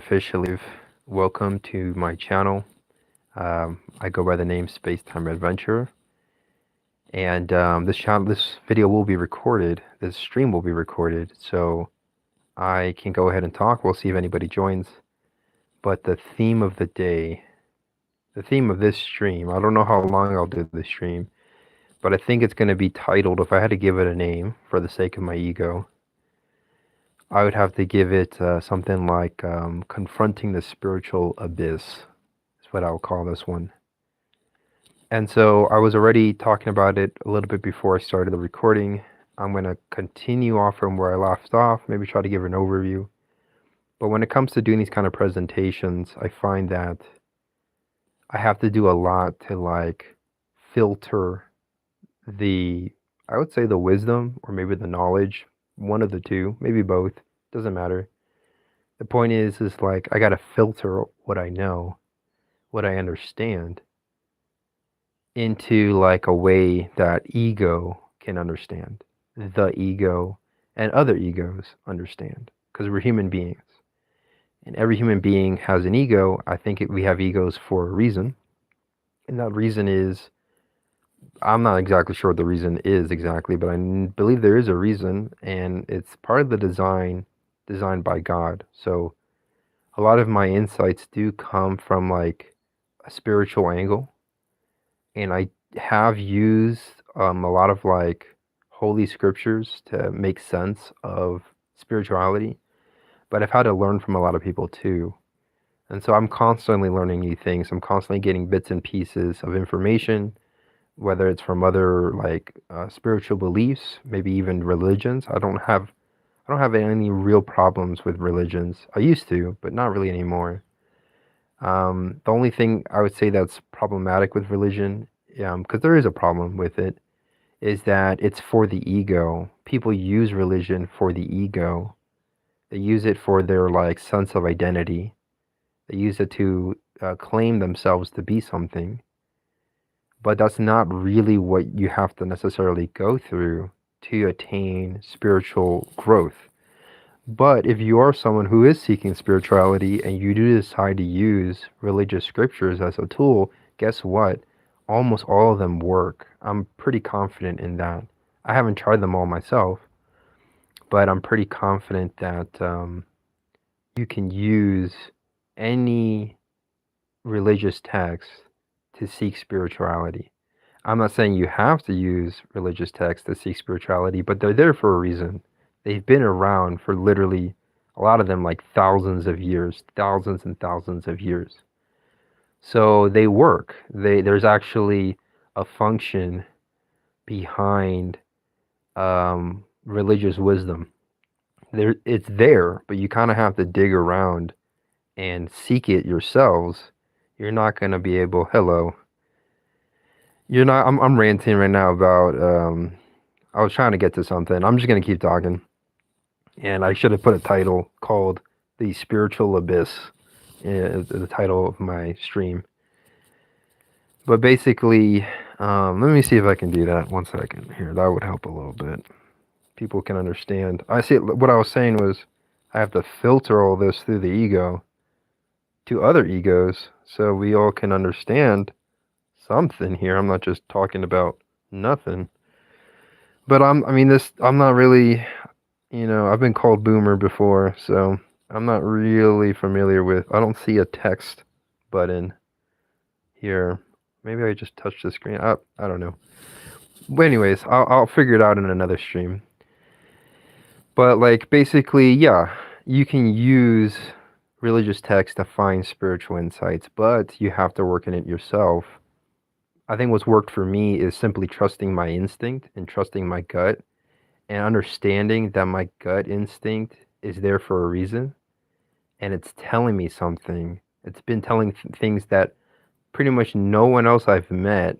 officially welcome to my channel. I go by the name Space Time Adventure, and this video will be recorded. This stream will be recorded, so I can go ahead and talk. We'll see if anybody joins. But the theme of the day, the theme of this stream, I don't know how long I'll do this stream, but I think it's going to be titled. If I had to give it a name for the sake of my ego, I would have to give it something like Confronting the Spiritual Abyss, is what I'll call this one. And so I was already talking about it a little bit before I started the recording. I'm going to continue off from where I left off, maybe try to give an overview. But when it comes to doing these kind of presentations, I find that I have to do a lot to filter I would say the wisdom or maybe the knowledge, one of the two, maybe both, doesn't matter. The point is I got to filter what I know, what I understand, into a way that ego can understand, the ego and other egos understand, because we're human beings. And every human being has an ego. I think we have egos for a reason. And that reason is, I'm not exactly sure what the reason is exactly, but I believe there is a reason, and it's part of the designed by God. So a lot of my insights do come from a spiritual angle, and I have used a lot of holy scriptures to make sense of spirituality, but I've had to learn from a lot of people too. And so I'm constantly learning new things. I'm constantly getting bits and pieces of information, whether it's from other spiritual beliefs, maybe even religions. I don't have any real problems with religions. I used to, but not really anymore. The only thing I would say that's problematic with religion, because there is a problem with it, is that it's for the ego. People use religion for the ego. They use it for their sense of identity. They use it to claim themselves to be something. But that's not really what you have to necessarily go through to attain spiritual growth. But if you are someone who is seeking spirituality and you do decide to use religious scriptures as a tool, guess what? Almost all of them work. I'm pretty confident in that. I haven't tried them all myself, but I'm pretty confident that you can use any religious text to seek spirituality. I'm not saying you have to use religious texts to seek spirituality, but they're there for a reason. They've been around for literally, a lot of them, thousands of years, thousands and thousands of years. So they work. There's actually a function behind religious wisdom. It's there, but you kind of have to dig around and seek it yourselves. You're not going to be able, hello. You're not, I'm ranting right now about, I was trying to get to something. I'm just going to keep talking. And I should have put a title called The Spiritual Abyss, the title of my stream. But basically, let me see if I can do that. 1 second here. That would help a little bit. People can understand. I see. What I was saying was I have to filter all this through the ego to other egos so we all can understand something here. I'm not just talking about nothing. But I'm not really, I've been called boomer before, so I'm not really familiar with, I don't see a text button here. Maybe I just touched the screen. I don't know. But anyways, I'll figure it out in another stream. But basically, yeah, you can use religious text to find spiritual insights, but you have to work in it yourself. I think what's worked for me is simply trusting my instinct and trusting my gut and understanding that my gut instinct is there for a reason and it's telling me something. It's been telling things that pretty much no one else I've met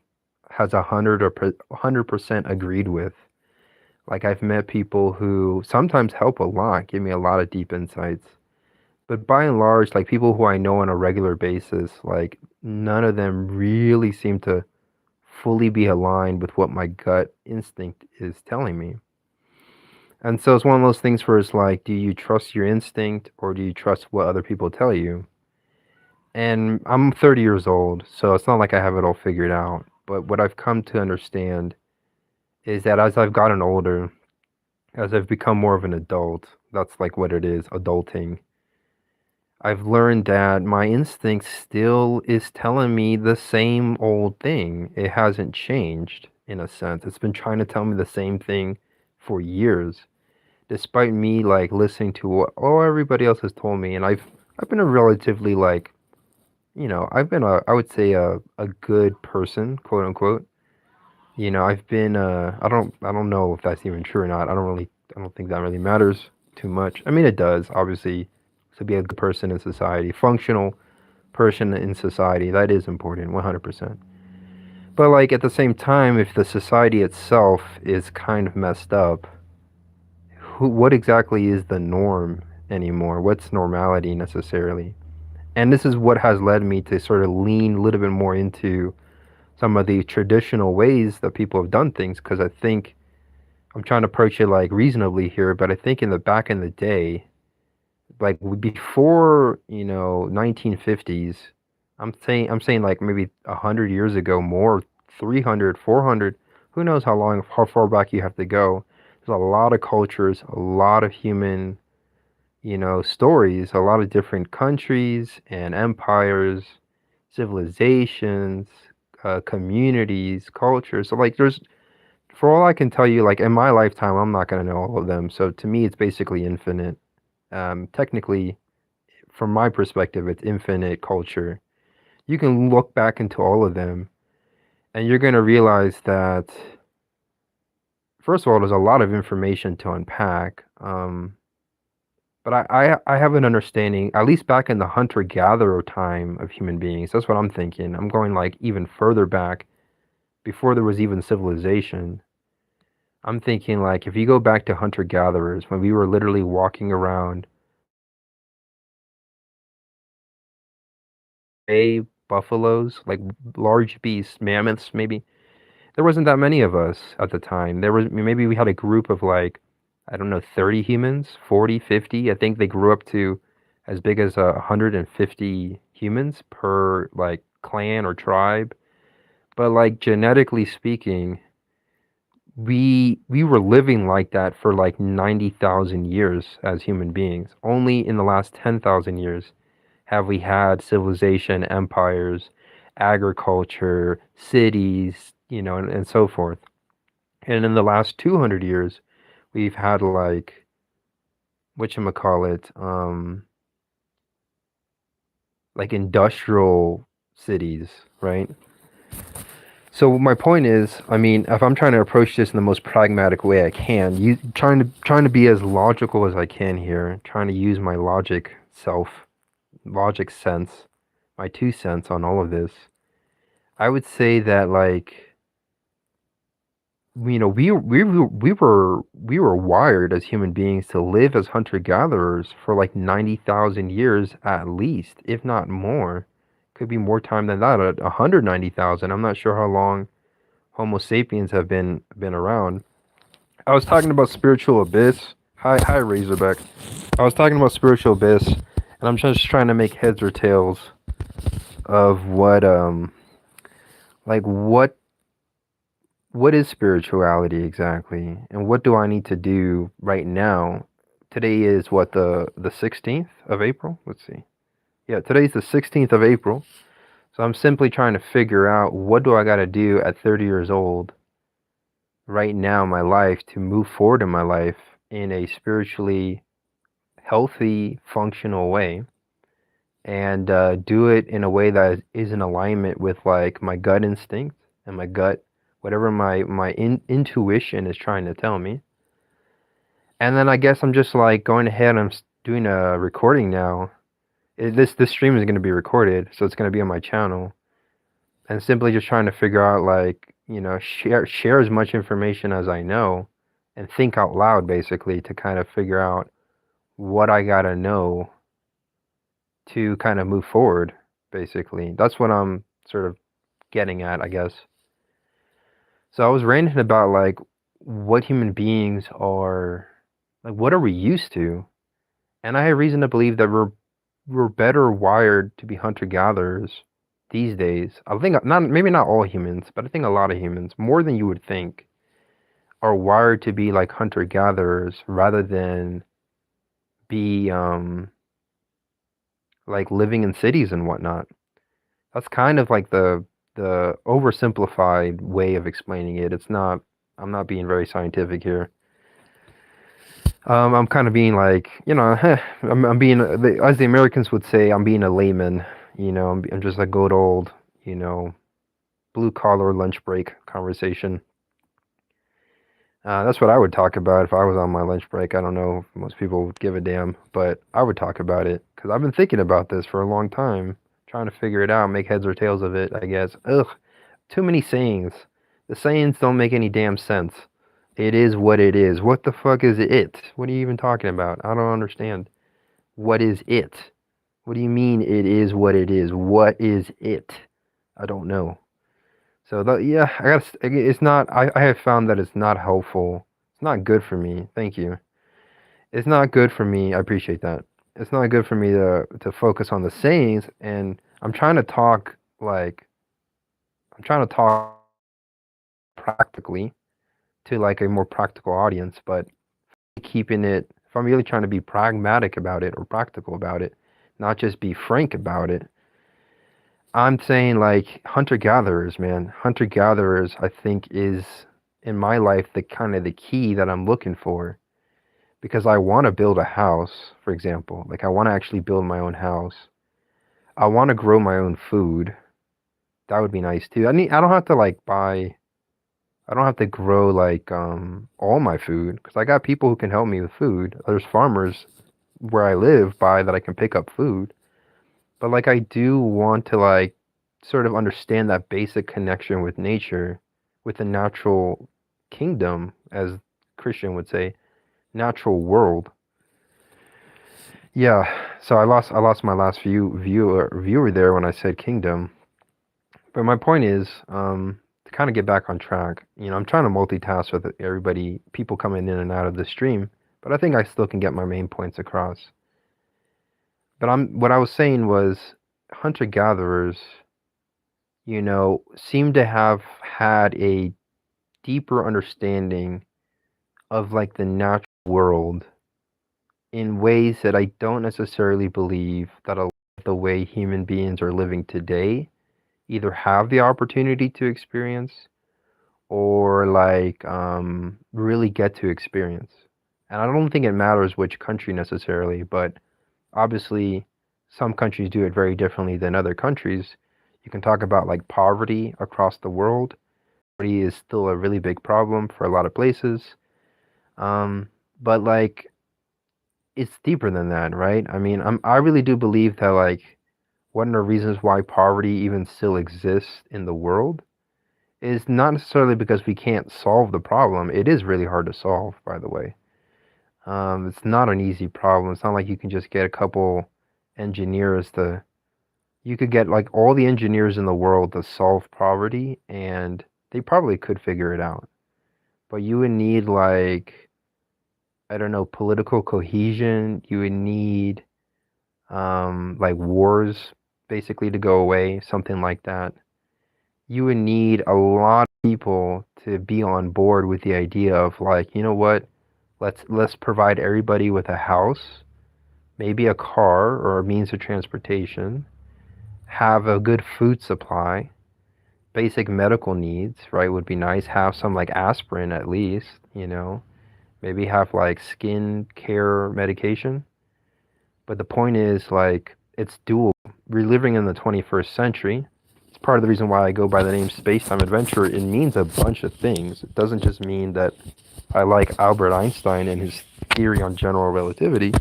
has 100% agreed with. I've met people who sometimes help a lot, give me a lot of deep insights. But by and large, people who I know on a regular basis, none of them really seem to fully be aligned with what my gut instinct is telling me. And so it's one of those things where it's like, do you trust your instinct or do you trust what other people tell you? And I'm 30 years old, so it's not like I have it all figured out. But what I've come to understand is that as I've gotten older, as I've become more of an adult, that's like what it is, adulting. I've learned that my instinct still is telling me the same old thing. It hasn't changed in a sense. It's been trying to tell me the same thing for years, despite me like listening to what everybody else has told me. And I've been a relatively like, I've been I would say a good person, quote unquote. I've been I don't know if that's even true or not. I don't think that really matters too much. I mean it does, obviously, to be a good person in society, functional person in society, that is important, 100%. But like at the same time, if the society itself is kind of messed up, what exactly is the norm anymore? What's normality necessarily? And this is what has led me to sort of lean a little bit more into some of the traditional ways that people have done things because I think I'm trying to approach it like reasonably here, but I think in the back in the day, like before, 1950s, I'm saying like maybe 100 years ago, more 300, 400, who knows how far back you have to go. There's a lot of cultures, a lot of human, stories, a lot of different countries and empires, civilizations, communities, cultures. So like there's for all I can tell you, like in my lifetime, I'm not gonna know all of them. So to me, it's basically infinite. Technically, from my perspective, it's infinite culture. You can look back into all of them, and you're gonna realize that first of all, there's a lot of information to unpack. But I have an understanding, at least back in the hunter-gatherer time of human beings. That's what I'm thinking. I'm going like even further back before there was even civilization. I'm thinking like if you go back to hunter-gatherers, when we were literally walking around, a buffaloes, like large beasts, mammoths, maybe. There wasn't that many of us at the time. There was maybe we had a group of like, I don't know, 30 humans, 40, 50. I think they grew up to as big as 150 humans per like clan or tribe. But like genetically speaking, we were living like that for like 90,000 years as human beings. Only in the last 10,000 years have we had civilization, empires, agriculture, cities, and so forth. And in the last 200 years, we've had like whatchamacallit, like industrial cities, right? So my point is, I mean, if I'm trying to approach this in the most pragmatic way I can, trying to be as logical as I can here, trying to use my logic sense, my 2 cents on all of this. I would say that like we were wired as human beings to live as hunter gatherers for like 90,000 years at least, if not more. Could be more time than that, at 190,000. I'm not sure how long Homo sapiens have been around. I was talking about spiritual abyss. Hi Razorback. I was talking about spiritual abyss, and I'm just trying to make heads or tails of what what is spirituality exactly, and what do I need to do right now? Today is what, the 16th of April? Let's see. Yeah, today's the 16th of April. So I'm simply trying to figure out what do I got to do at 30 years old right now in my life to move forward in my life in a spiritually healthy, functional way, and do it in a way that is in alignment with like my gut instinct and my gut, whatever my intuition is trying to tell me. And then I guess I'm just like going ahead. Doing a recording now. This stream is going to be recorded, so it's going to be on my channel. And simply just trying to figure out like share as much information as I know, and think out loud basically to kind of figure out what I gotta know to kind of move forward. Basically, that's what I'm sort of getting at, I guess. So I was ranting about like what human beings are. Like, what are we used to? And I have reason to believe that we're better wired to be hunter gatherers these days. I think not maybe not all humans, but I think a lot of humans, more than you would think, are wired to be like hunter gatherers rather than be like living in cities and whatnot. That's kind of like the oversimplified way of explaining it. It's not. I'm not being very scientific here. I'm kind of being like, I'm being, as the Americans would say, I'm being a layman. I'm just a good old, you know, blue collar lunch break conversation. That's what I would talk about if I was on my lunch break. I don't know if most people would give a damn, but I would talk about it because I've been thinking about this for a long time, trying to figure it out, make heads or tails of it, I guess. Ugh, too many sayings. The sayings don't make any damn sense. It is what it is. What the fuck is it? What are you even talking about? I don't understand. What is it? What do you mean it is what it is? What is it? I don't know. So yeah, it's not. I have found that it's not helpful. It's not good for me. Thank you. It's not good for me. I appreciate that. It's not good for me to focus on the sayings, and I'm trying to talk practically to like a more practical audience, but keeping it. If I'm really trying to be pragmatic about it or practical about it, not just be frank about it, I'm saying like hunter gatherers, man. Hunter gatherers, I think, is in my life the kind of the key that I'm looking for because I want to build a house, for example. Like I want to actually build my own house. I want to grow my own food. That would be nice too. I don't have to like buy I don't have to grow like all my food because I got people who can help me with food. There's farmers where I live by that I can pick up food. But like I do want to like sort of understand that basic connection with nature, with the natural kingdom, as Christian would say, natural world. Yeah, so I lost my last viewer there when I said kingdom. But my point is, to kind of get back on track, I'm trying to multitask with everybody, people coming in and out of the stream, but I think I still can get my main points across. But what I was saying was hunter gatherers, seem to have had a deeper understanding of like the natural world in ways that I don't necessarily believe that a lot of the way human beings are living today either have the opportunity to experience or like really get to experience. And I don't think it matters which country necessarily, but obviously some countries do it very differently than other countries. You can talk about like poverty across the world. Poverty is still a really big problem for a lot of places. Um, but like it's deeper than that, right? I mean, I really do believe that like one of the reasons why poverty even still exists in the world is not necessarily because we can't solve the problem. It is really hard to solve, by the way. It's not an easy problem. It's not like you can just get a couple engineers to. You could get like all the engineers in the world to solve poverty, and they probably could figure it out. But you would need like I don't know, political cohesion. You would need like wars basically to go away, something like that. You would need a lot of people to be on board with the idea of like, you know what? Let's provide everybody with a house, maybe a car or a means of transportation, have a good food supply, basic medical needs, right? Would be nice. Have some like aspirin at least. Maybe have like skin care medication. But the point is like it's dual. We're living in the 21st century. It's part of the reason why I go by the name Space-Time Adventure. It means a bunch of things. It doesn't just mean that I like Albert Einstein and his theory on general relativity.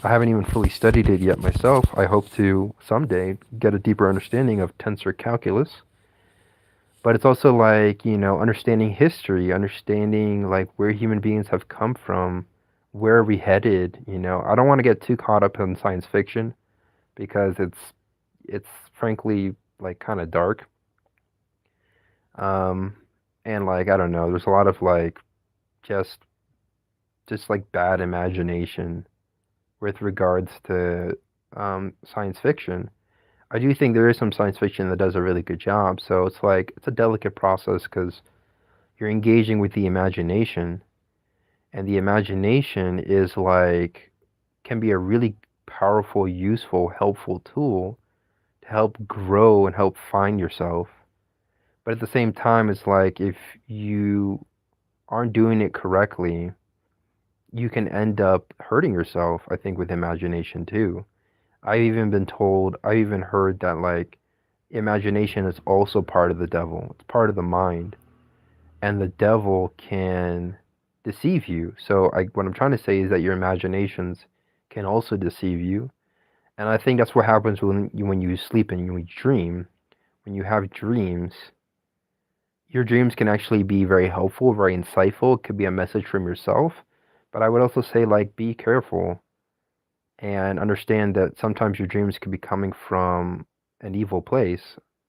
I haven't even fully studied it yet myself. I hope to someday get a deeper understanding of tensor calculus. But it's also like, understanding history, understanding like where human beings have come from, where are we headed. I don't want to get too caught up in science fiction because it's frankly like kind of dark. Um and like I don't know, there's a lot of like just just like bad imagination with regards to science fiction. I do think there is some science fiction that does a really good job. So it's like it's a delicate process because you're engaging with the imagination, and the imagination is like can be a really powerful, useful, helpful tool to help grow and help find yourself. But at the same time, it's like if you aren't doing it correctly, you can end up hurting yourself, I think, with imagination too. I've even heard that like imagination is also part of the devil. It's part of the mind. And the devil can deceive you. So what I'm trying to say is that your imaginations can also deceive you. And I think that's what happens when you sleep and you dream. When you have dreams, your dreams can actually be very helpful, very insightful. It could be a message from yourself. But I would also say, like, be careful and understand that sometimes your dreams could be coming from an evil place,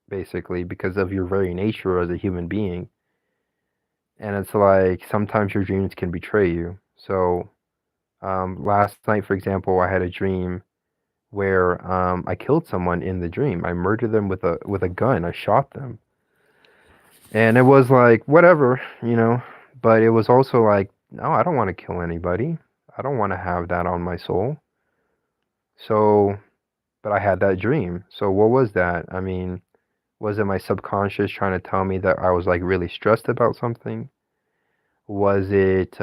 basically, because of your very nature as a human being. And it's like sometimes your dreams can betray you. So, last night, for example, I had a dream where I killed someone in the dream. I murdered them with a gun. I shot them. And it was like, whatever, you know, but it was also like, no, I don't want to kill anybody. I don't want to have that on my soul. So, but I had that dream. So what was that? I mean, was it my subconscious trying to tell me that I was like really stressed about something? Was it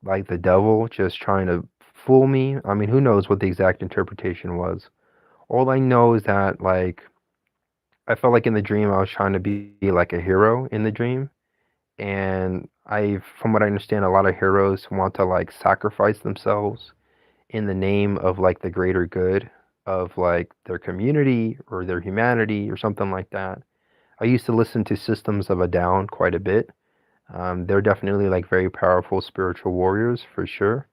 like the devil just trying to fool me? I mean, who knows what the exact interpretation was? All I know is that like I felt like in the dream I was trying to be like a hero in the dream. And from what I understand, a lot of heroes want to like sacrifice themselves in the name of like the greater good of like their community or their humanity or something like that. I used to listen to Systems of a Down quite a bit. They're definitely like very powerful spiritual warriors for sure.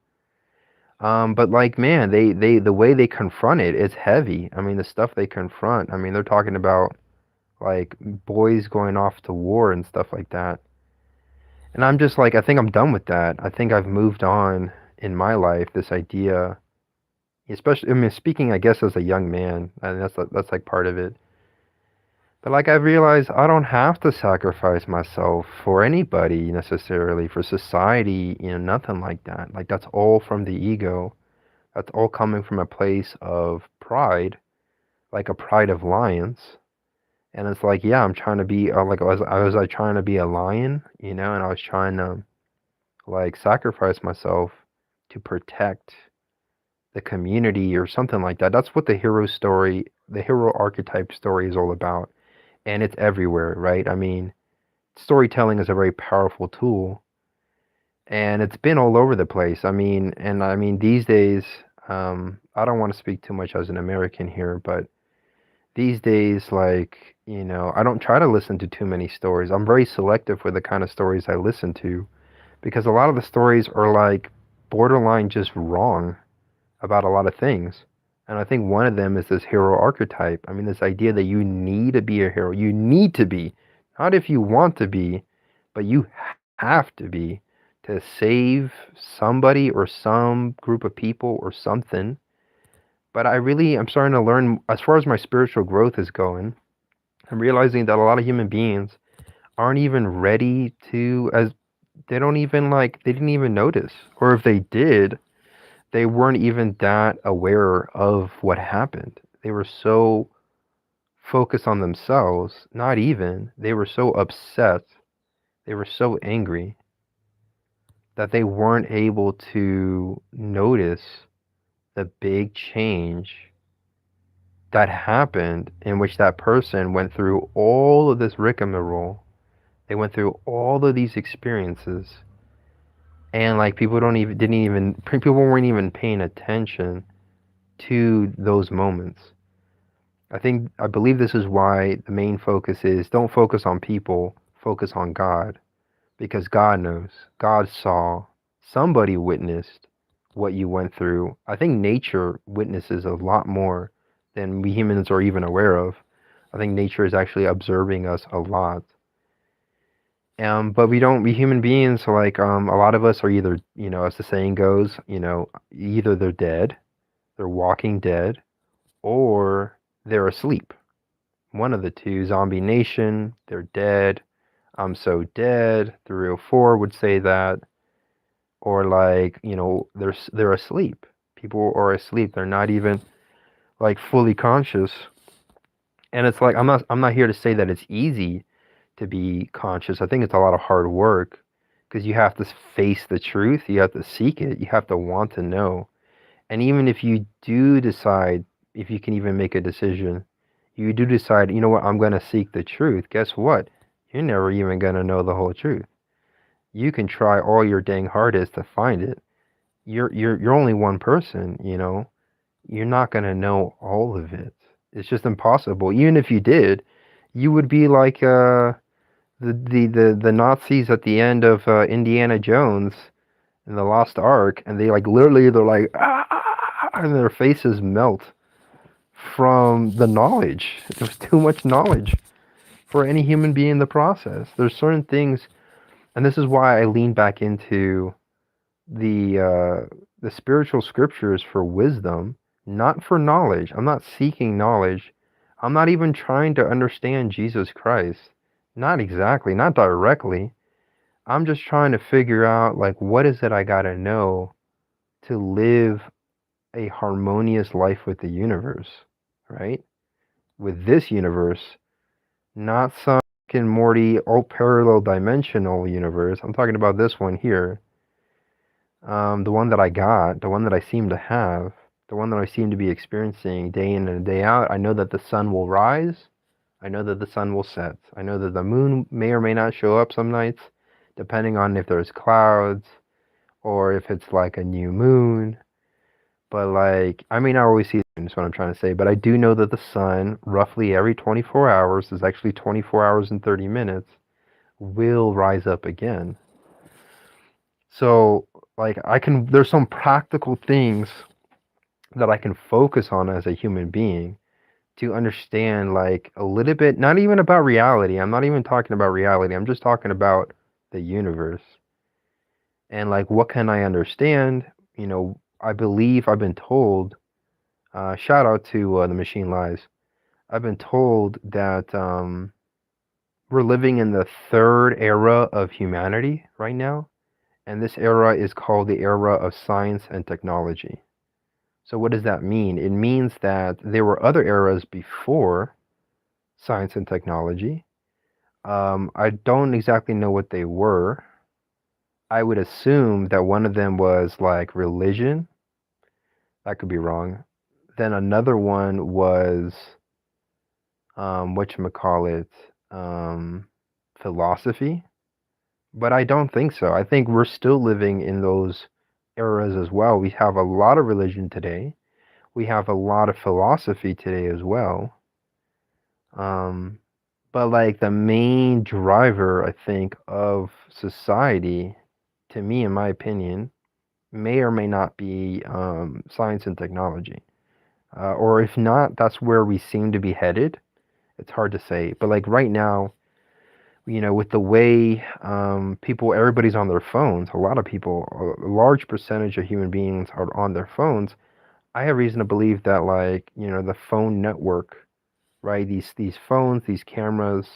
But like, man, the way they confront it, it's heavy. I mean, the stuff they confront. I mean, they're talking about like boys going off to war and stuff like that. And I'm just like, I think I'm done with that. I think I've moved on in my life. This idea, especially, I mean, speaking, I guess, as a young man, and that's like part of it. But like, I realized I don't have to sacrifice myself for anybody necessarily, for society, you know, nothing like that. Like, that's all from the ego. That's all coming from a place of pride, like a pride of lions. And it's like, yeah, I'm trying to be like, I was like trying to be a lion, you know, and I was trying to like sacrifice myself to protect the community or something like that. That's what the hero story, the hero archetype story is all about. And it's everywhere, right? I mean, storytelling is a very powerful tool and it's been all over the place. I mean, these days, I don't want to speak too much as an American here, but these days, like, you know, I don't try to listen to too many stories. I'm very selective with the kind of stories I listen to because a lot of the stories are like borderline just wrong about a lot of things. And I think one of them is this hero archetype. I mean, this idea that you need to be a hero. You need to be, not if you want to be, but you have to be to save somebody or some group of people or something. But I'm starting to learn, as far as my spiritual growth is going, I'm realizing that a lot of human beings aren't even ready to, as they don't even like, they didn't even notice. Or if they did, they weren't even that aware of what happened. They were so focused on themselves, not even, they were so upset, they were so angry that they weren't able to notice the big change that happened in which that person went through all of this rigmarole. They went through all of these experiences and like people weren't even paying attention to those moments. I believe this is why the main focus is don't focus on people, focus on God. Because God knows, God saw, somebody witnessed what you went through. I think nature witnesses a lot more than we humans are even aware of. I think nature is actually observing us a lot. But we human beings, like, a lot of us are either, as the saying goes, either they're dead, they're walking dead, or they're asleep. One of the two. Zombie Nation, they're dead. I'm so dead. 304 would say that. Or like, they're asleep. People are asleep. They're not even like fully conscious. And it's like I'm not here to say that it's easy to be conscious. I think it's a lot of hard work because you have to face the truth, you have to seek it, you have to want to know. And even if you do decide, if you can even make a decision, you do decide, you know what, I'm going to seek the truth. Guess what? You're never even going to know the whole truth. You can try all your dang hardest to find it. You're only one person, You're not going to know all of it. It's just impossible. Even if you did, you would be like the Nazis at the end of Indiana Jones in the Lost Ark, and they like literally they're like ah, ah, ah, and their faces melt from the knowledge. There's too much knowledge for any human being in the process. There's certain things, and this is why I lean back into the spiritual scriptures for wisdom, not for knowledge. I'm not seeking knowledge. I'm not even trying to understand Jesus Christ. Not exactly, not directly. I'm just trying to figure out like what is it I gotta know to live a harmonious life with the universe, right? With this universe, not some Rick and Morty all parallel dimensional universe. I'm talking about this one here. The one that I got, the one that I seem to have, the one that I seem to be experiencing day in and day out. I know that the sun will rise. I know that the sun will set. I know that the moon may or may not show up some nights, depending on if there's clouds or if it's like a new moon. But like, I may not always see it, is what I'm trying to say. But I do know that the sun, roughly every 24 hours, is actually 24 hours and 30 minutes, will rise up again. So, like, there's some practical things that I can focus on as a human being to understand, like, a little bit, not even about reality. I'm not even talking about reality. I'm just talking about the universe. And, like, what can I understand? I believe I've been told, shout out to the Machine Lies. I've been told that we're living in the third era of humanity right now. And this era is called the era of science and technology. So what does that mean? It means that there were other eras before science and technology. I don't exactly know what they were. I would assume that one of them was like religion. That could be wrong. Then another one was whatchamacallit, philosophy. But I don't think so. I think we're still living in those eras as well. We have a lot of religion today. We have a lot of philosophy today as well. Um, but like the main driver, I think, of society, to me, in my opinion, may or may not be science and technology. Or if not, that's where we seem to be headed. It's hard to say. But like right now, with the way everybody's on their phones, a lot of people, a large percentage of human beings are on their phones. I have reason to believe that, like, the phone network, right? These phones, these cameras,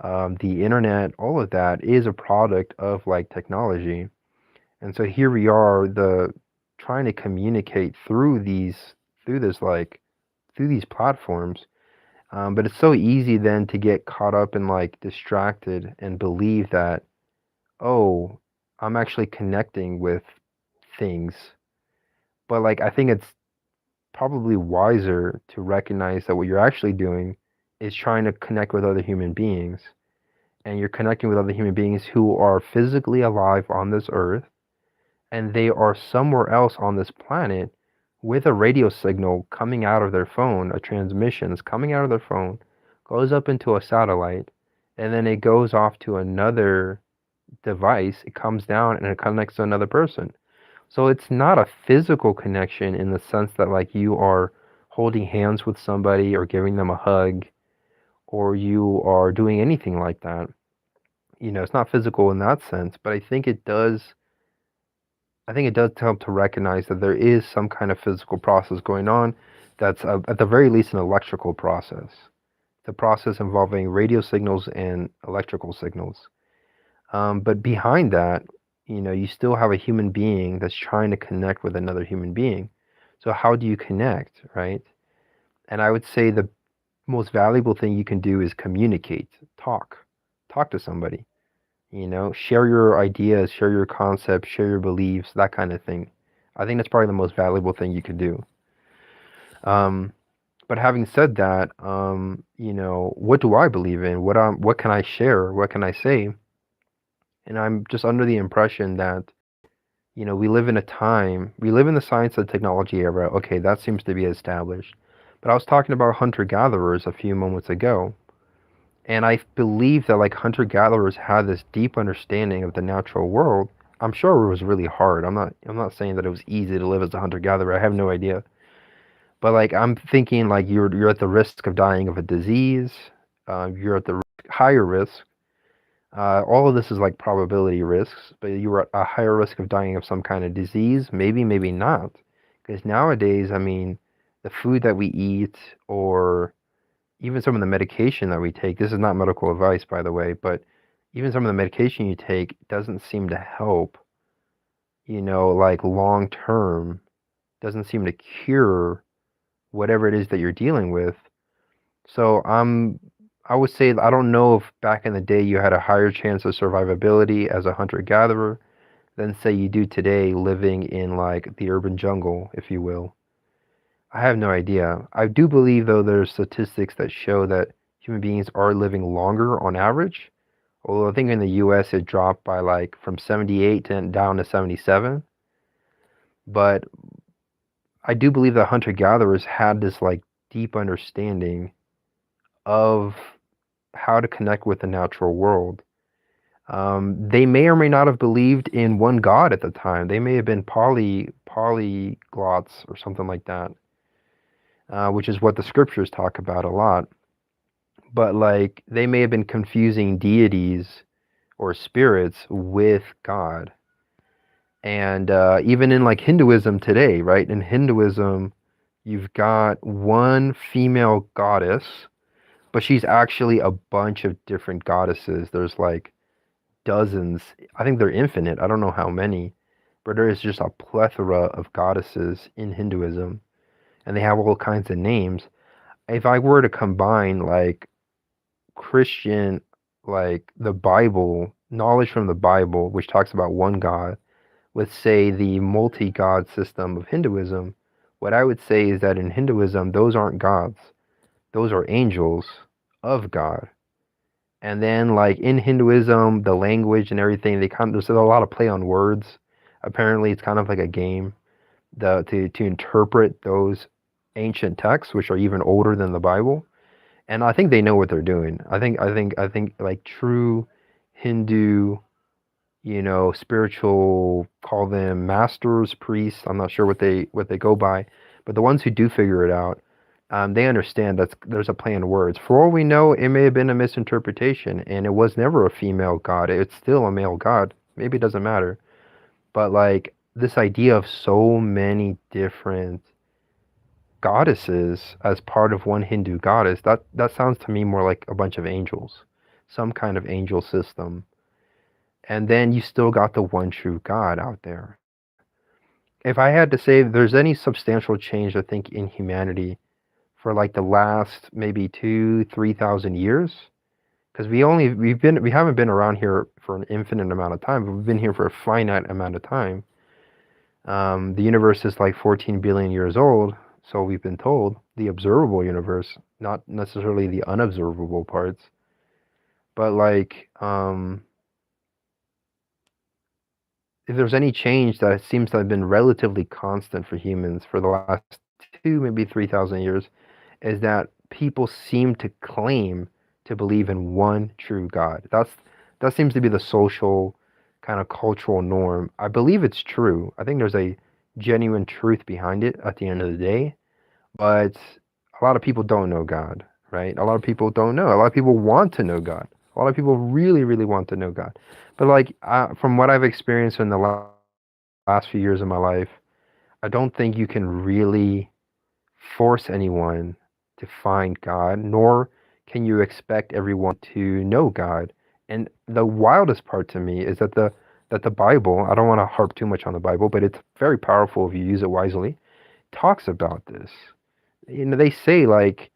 the internet, all of that is a product of like technology. And so here we are, the trying to communicate through these platforms. But it's so easy then to get caught up and like distracted and believe that, oh, I'm actually connecting with things. But like, I think it's probably wiser to recognize that what you're actually doing is trying to connect with other human beings. And you're connecting with other human beings who are physically alive on this earth, and they are somewhere else on this planet with a radio signal coming out of their phone, a transmission is coming out of their phone, goes up into a satellite, and then it goes off to another device. It comes down and it connects to another person. So it's not a physical connection in the sense that like you are holding hands with somebody or giving them a hug or you are doing anything like that. It's not physical in that sense, but I think it does help to recognize that there is some kind of physical process going on that's at the very least an electrical process. The process involving radio signals and electrical signals. But behind that, you still have a human being that's trying to connect with another human being. So how do you connect, right? And I would say the most valuable thing you can do is communicate, talk to somebody. Share your ideas, share your concepts, share your beliefs, that kind of thing. I think that's probably the most valuable thing you could do. Um, but having said that, what do I believe in? What can I share? What can I say? And I'm just under the impression that, we live in the science and technology era. Okay, that seems to be established. But I was talking about hunter-gatherers a few moments ago, and I believe that like hunter-gatherers had this deep understanding of the natural world. I'm sure it was really hard. I'm not saying that it was easy to live as a hunter-gatherer. I have no idea. But like I'm thinking like you're at the risk of dying of a disease. You're at the higher risk. All of this is like probability risks, but you were at a higher risk of dying of some kind of disease. Maybe, maybe not. Because nowadays, I mean, the food that we eat, or even some of the medication that we take, this is not medical advice, by the way, but even some of the medication you take doesn't seem to help, like long term, doesn't seem to cure whatever it is that you're dealing with. So I would say I don't know if back in the day you had a higher chance of survivability as a hunter-gatherer than say you do today living in like the urban jungle, if you will. I have no idea. I do believe though there's statistics that show that human beings are living longer on average. Although I think in the US it dropped by like from 78 to down to 77. But I do believe that hunter-gatherers had this like deep understanding of how to connect with the natural world. They may or may not have believed in one God at the time. They may have been polyglots or something like that, which is what the scriptures talk about a lot. But like they may have been confusing deities or spirits with God. And even in like Hinduism today, right? In Hinduism, you've got one female goddess, but she's actually a bunch of different goddesses. There's like dozens. I think they're infinite. I don't know how many, but there is just a plethora of goddesses in Hinduism, and they have all kinds of names. If I were to combine like Christian, like the Bible, knowledge from the Bible, which talks about one God, with say the multi-god system of Hinduism, what I would say is that in Hinduism, those aren't gods. Those are angels of God. And then like in Hinduism, the language and everything, there's a lot of play on words. Apparently it's kind of like a game to interpret those ancient texts, which are even older than the Bible. And I think they know what they're doing. I think like true Hindu, spiritual, call them masters, priests. I'm not sure what they go by, but the ones who do figure it out, they understand that there's a play on words. For all we know, it may have been a misinterpretation, and it was never a female god. It's still a male god. Maybe it doesn't matter. But like this idea of so many different goddesses as part of one Hindu goddess, that sounds to me more like a bunch of angels, some kind of angel system. And then you still got the one true God out there. If I had to say if there's any substantial change, I think, in humanity for like the last maybe 3,000 years, because we haven't been around here for an infinite amount of time, but we've been here for a finite amount of time. The universe is like 14 billion years old, so we've been told, the observable universe, not necessarily the unobservable parts, but like if there's any change that seems to have been relatively constant for humans for the last maybe 3,000 years, is that people seem to claim to believe in one true God. That seems to be the social kind of cultural norm. I believe it's true. I think there's a genuine truth behind it at the end of the day, but a lot of people don't know God, right? A lot of people don't know. A lot of people want to know God. A A lot of people really, really want to know God. But like from what I've experienced in the last few years of my life, I don't think you can really force anyone to find God, nor can you expect everyone to know God. And the wildest part to me is that the Bible, I don't want to harp too much on the Bible, but it's very powerful if you use it wisely, talks about this. You know, they say like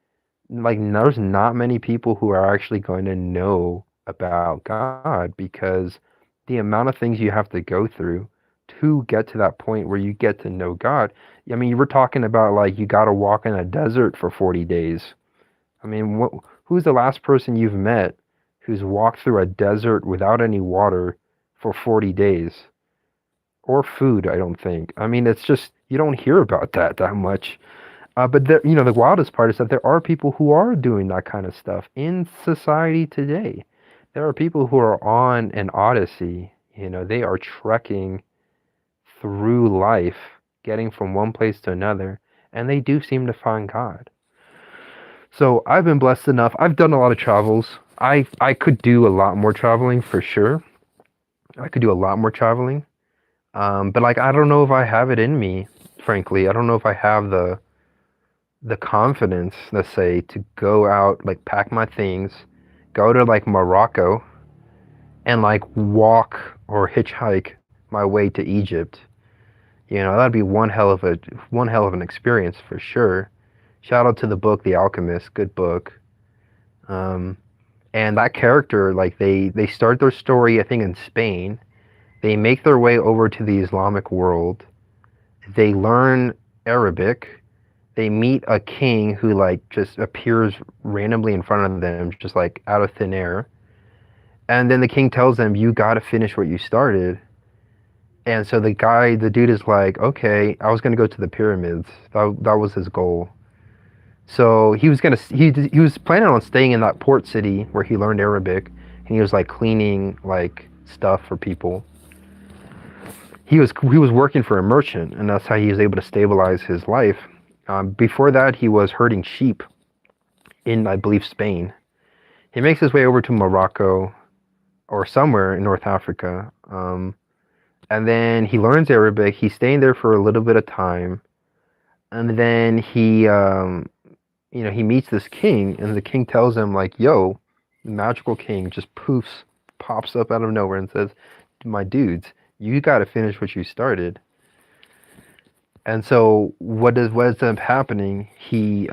there's not many people who are actually going to know about God because the amount of things you have to go through to get to that point where you get to know God. I mean, you were talking about like you got to walk in a desert for 40 days. I mean, who's the last person you've met who's walked through a desert without any water for 40 days or food? I don't think. I mean, it's just you don't hear about that much. But there, you know, the wildest part is that there are people who are doing that kind of stuff in society today. There are people who are on an odyssey. You know, they are trekking through life, getting from one place to another, and they do seem to find God. So I've been blessed enough. I've done a lot of travels. I could do a lot more traveling for sure. I could do a lot more traveling. But like I don't know if I have it in me, frankly. I don't know if I have the confidence, let's say, to go out, like pack my things, go to like Morocco and like walk or hitchhike my way to Egypt. You know, that'd be one hell of an experience for sure. Shout out to the book The Alchemist, good book. Um, and that character, like they start their story, I think, in Spain. They make their way over to the Islamic world. They learn Arabic. They meet a king who like just appears randomly in front of them, just like out of thin air. And then the king tells them, "You got to finish what you started." And so the dude is like, "Okay, I was gonna go to the pyramids. That was his goal." So he was planning on staying in that port city where he learned Arabic, and he was like cleaning like stuff for people. He was working for a merchant, and that's how he was able to stabilize his life. Before that, he was herding sheep in, I believe, Spain. He makes his way over to Morocco or somewhere in North Africa, and then he learns Arabic. He's staying there for a little bit of time, and then he meets this king, and the king tells him like, "Yo, the magical king just pops up out of nowhere and says, my dudes, you got to finish what you started." And so what ends up happening? He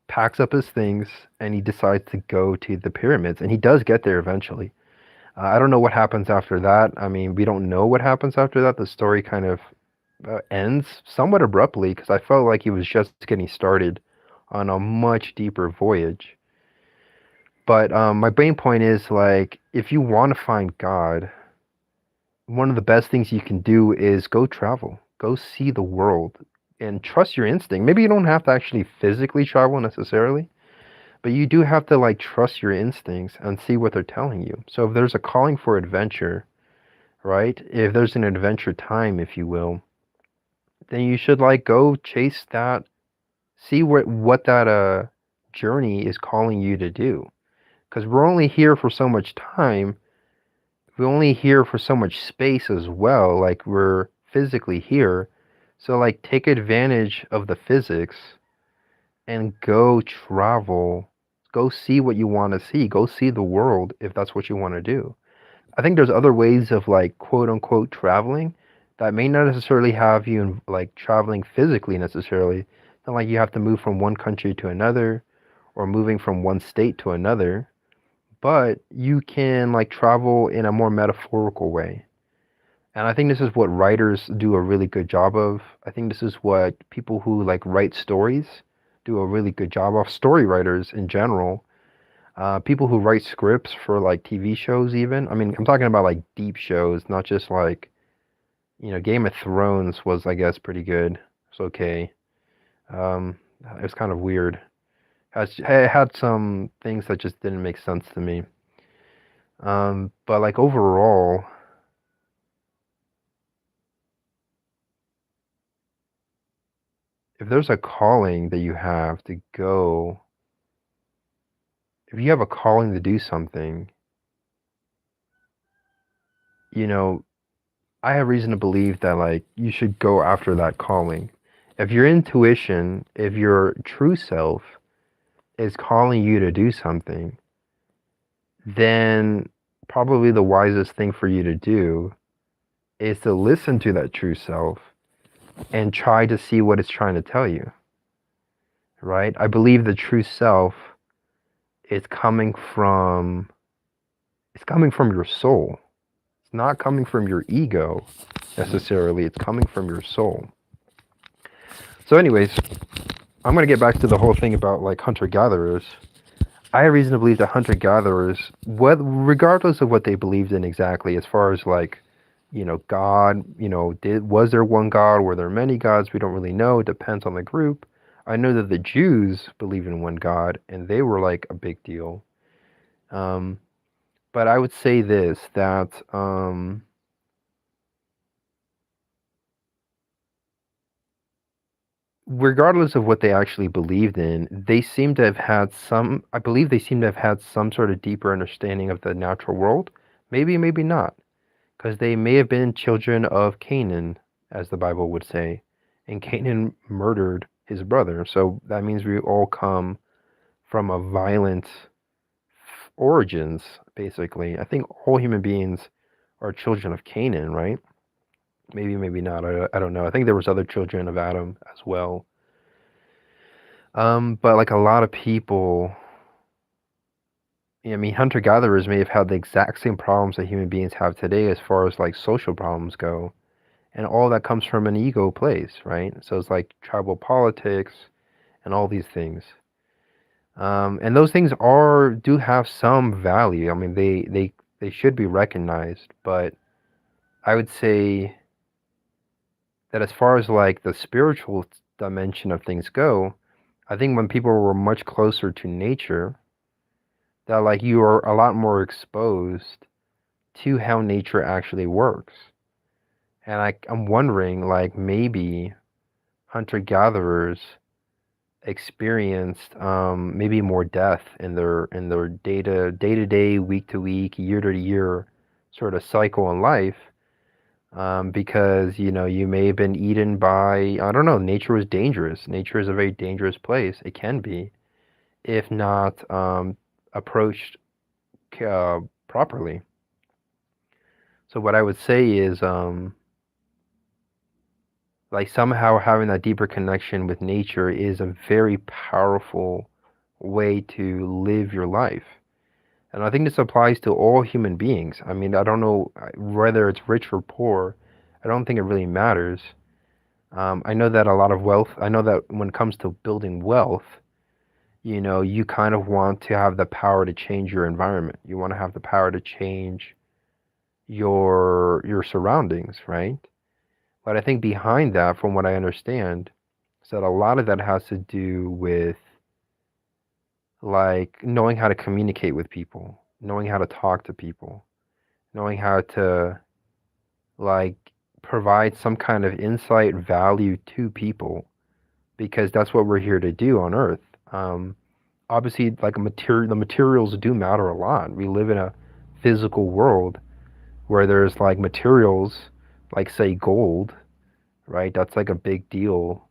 packs up his things and he decides to go to the pyramids, and he does get there eventually. I don't know what happens after that. I mean, we don't know what happens after that. The story kind of ends somewhat abruptly because I felt like he was just getting started on a much deeper voyage. But my main point is like, if you want to find God, one of the best things you can do is go travel, go see the world, and trust your instinct. Maybe you don't have to actually physically travel necessarily, but you do have to like trust your instincts and see what they're telling you. So if there's a calling for adventure, right? If there's an adventure time, if you will, then you should like go chase that, see what that journey is calling you to do. Because we're only here for so much time. We're only here for so much space as well. Like we're physically here. So like take advantage of the physics and go travel. Go see what you want to see. Go see the world if that's what you want to do. I think there's other ways of like quote unquote traveling that may not necessarily have you like traveling physically necessarily. It's not like you have to move from one country to another or moving from one state to another, but you can like travel in a more metaphorical way. And I think this is what writers do a really good job of. I think this is what people who like write stories do a really good job of. Story writers in general, people who write scripts for like TV shows, even. I mean, I'm talking about like deep shows, not just like, Game of Thrones was, I guess, pretty good. It's okay. It was kind of weird. It had some things that just didn't make sense to me. But like overall, if there's a calling that you have to go if you have a calling to do something, you know, I have reason to believe that like you should go after that calling. If your intuition, if your true self is calling you to do something, then probably the wisest thing for you to do is to listen to that true self and try to see what it's trying to tell you, right? I believe the true self is coming from your soul. It's not coming from your ego necessarily. It's coming from your soul. So anyways, I'm going to get back to the whole thing about like hunter gatherers. I have reason to believe that hunter gatherers, regardless of what they believed in exactly, as far as like, God, was there one God? Were there many gods? We don't really know. It depends on the group. I know that the Jews believe in one God, and they were like a big deal. But I would say this, that regardless of what they actually believed in, they seem to have had some, I believe they seem to have had some sort of deeper understanding of the natural world. Maybe, maybe not, because they may have been children of Canaan, as the Bible would say, and Canaan murdered his brother. So that means we all come from a violent origins, basically. I think all human beings are children of Canaan, right? Maybe, maybe not. I don't know. I think there was other children of Adam as well. But like a lot of people, I mean, hunter-gatherers may have had the exact same problems that human beings have today as far as like social problems go. And all that comes from an ego place, right? So it's like tribal politics and all these things. And those things do have some value. I mean, they should be recognized, but I would say that as far as like the spiritual dimension of things go, I think when people were much closer to nature, that like you are a lot more exposed to how nature actually works. And I'm wondering, like, maybe hunter gatherers experienced maybe more death in their day to day, week to week, year to year sort of cycle in life, because you may have been eaten by, I don't know, nature was dangerous. Nature is a very dangerous place. It can be, if not approached properly. So what I would say is, like somehow having that deeper connection with nature is a very powerful way to live your life. And I think this applies to all human beings. I mean, I don't know whether it's rich or poor. I don't think it really matters. I know that a lot of wealth, I know that when it comes to building wealth, you kind of want to have the power to change your environment. You want to have the power to change your surroundings, right? But I think behind that, from what I understand, is that a lot of that has to do with like knowing how to communicate with people, knowing how to talk to people, knowing how to like provide some kind of insight value to people, because that's what we're here to do on Earth. Obviously, like the materials do matter a lot. We live in a physical world where there's like materials, like say gold, right? That's like a big deal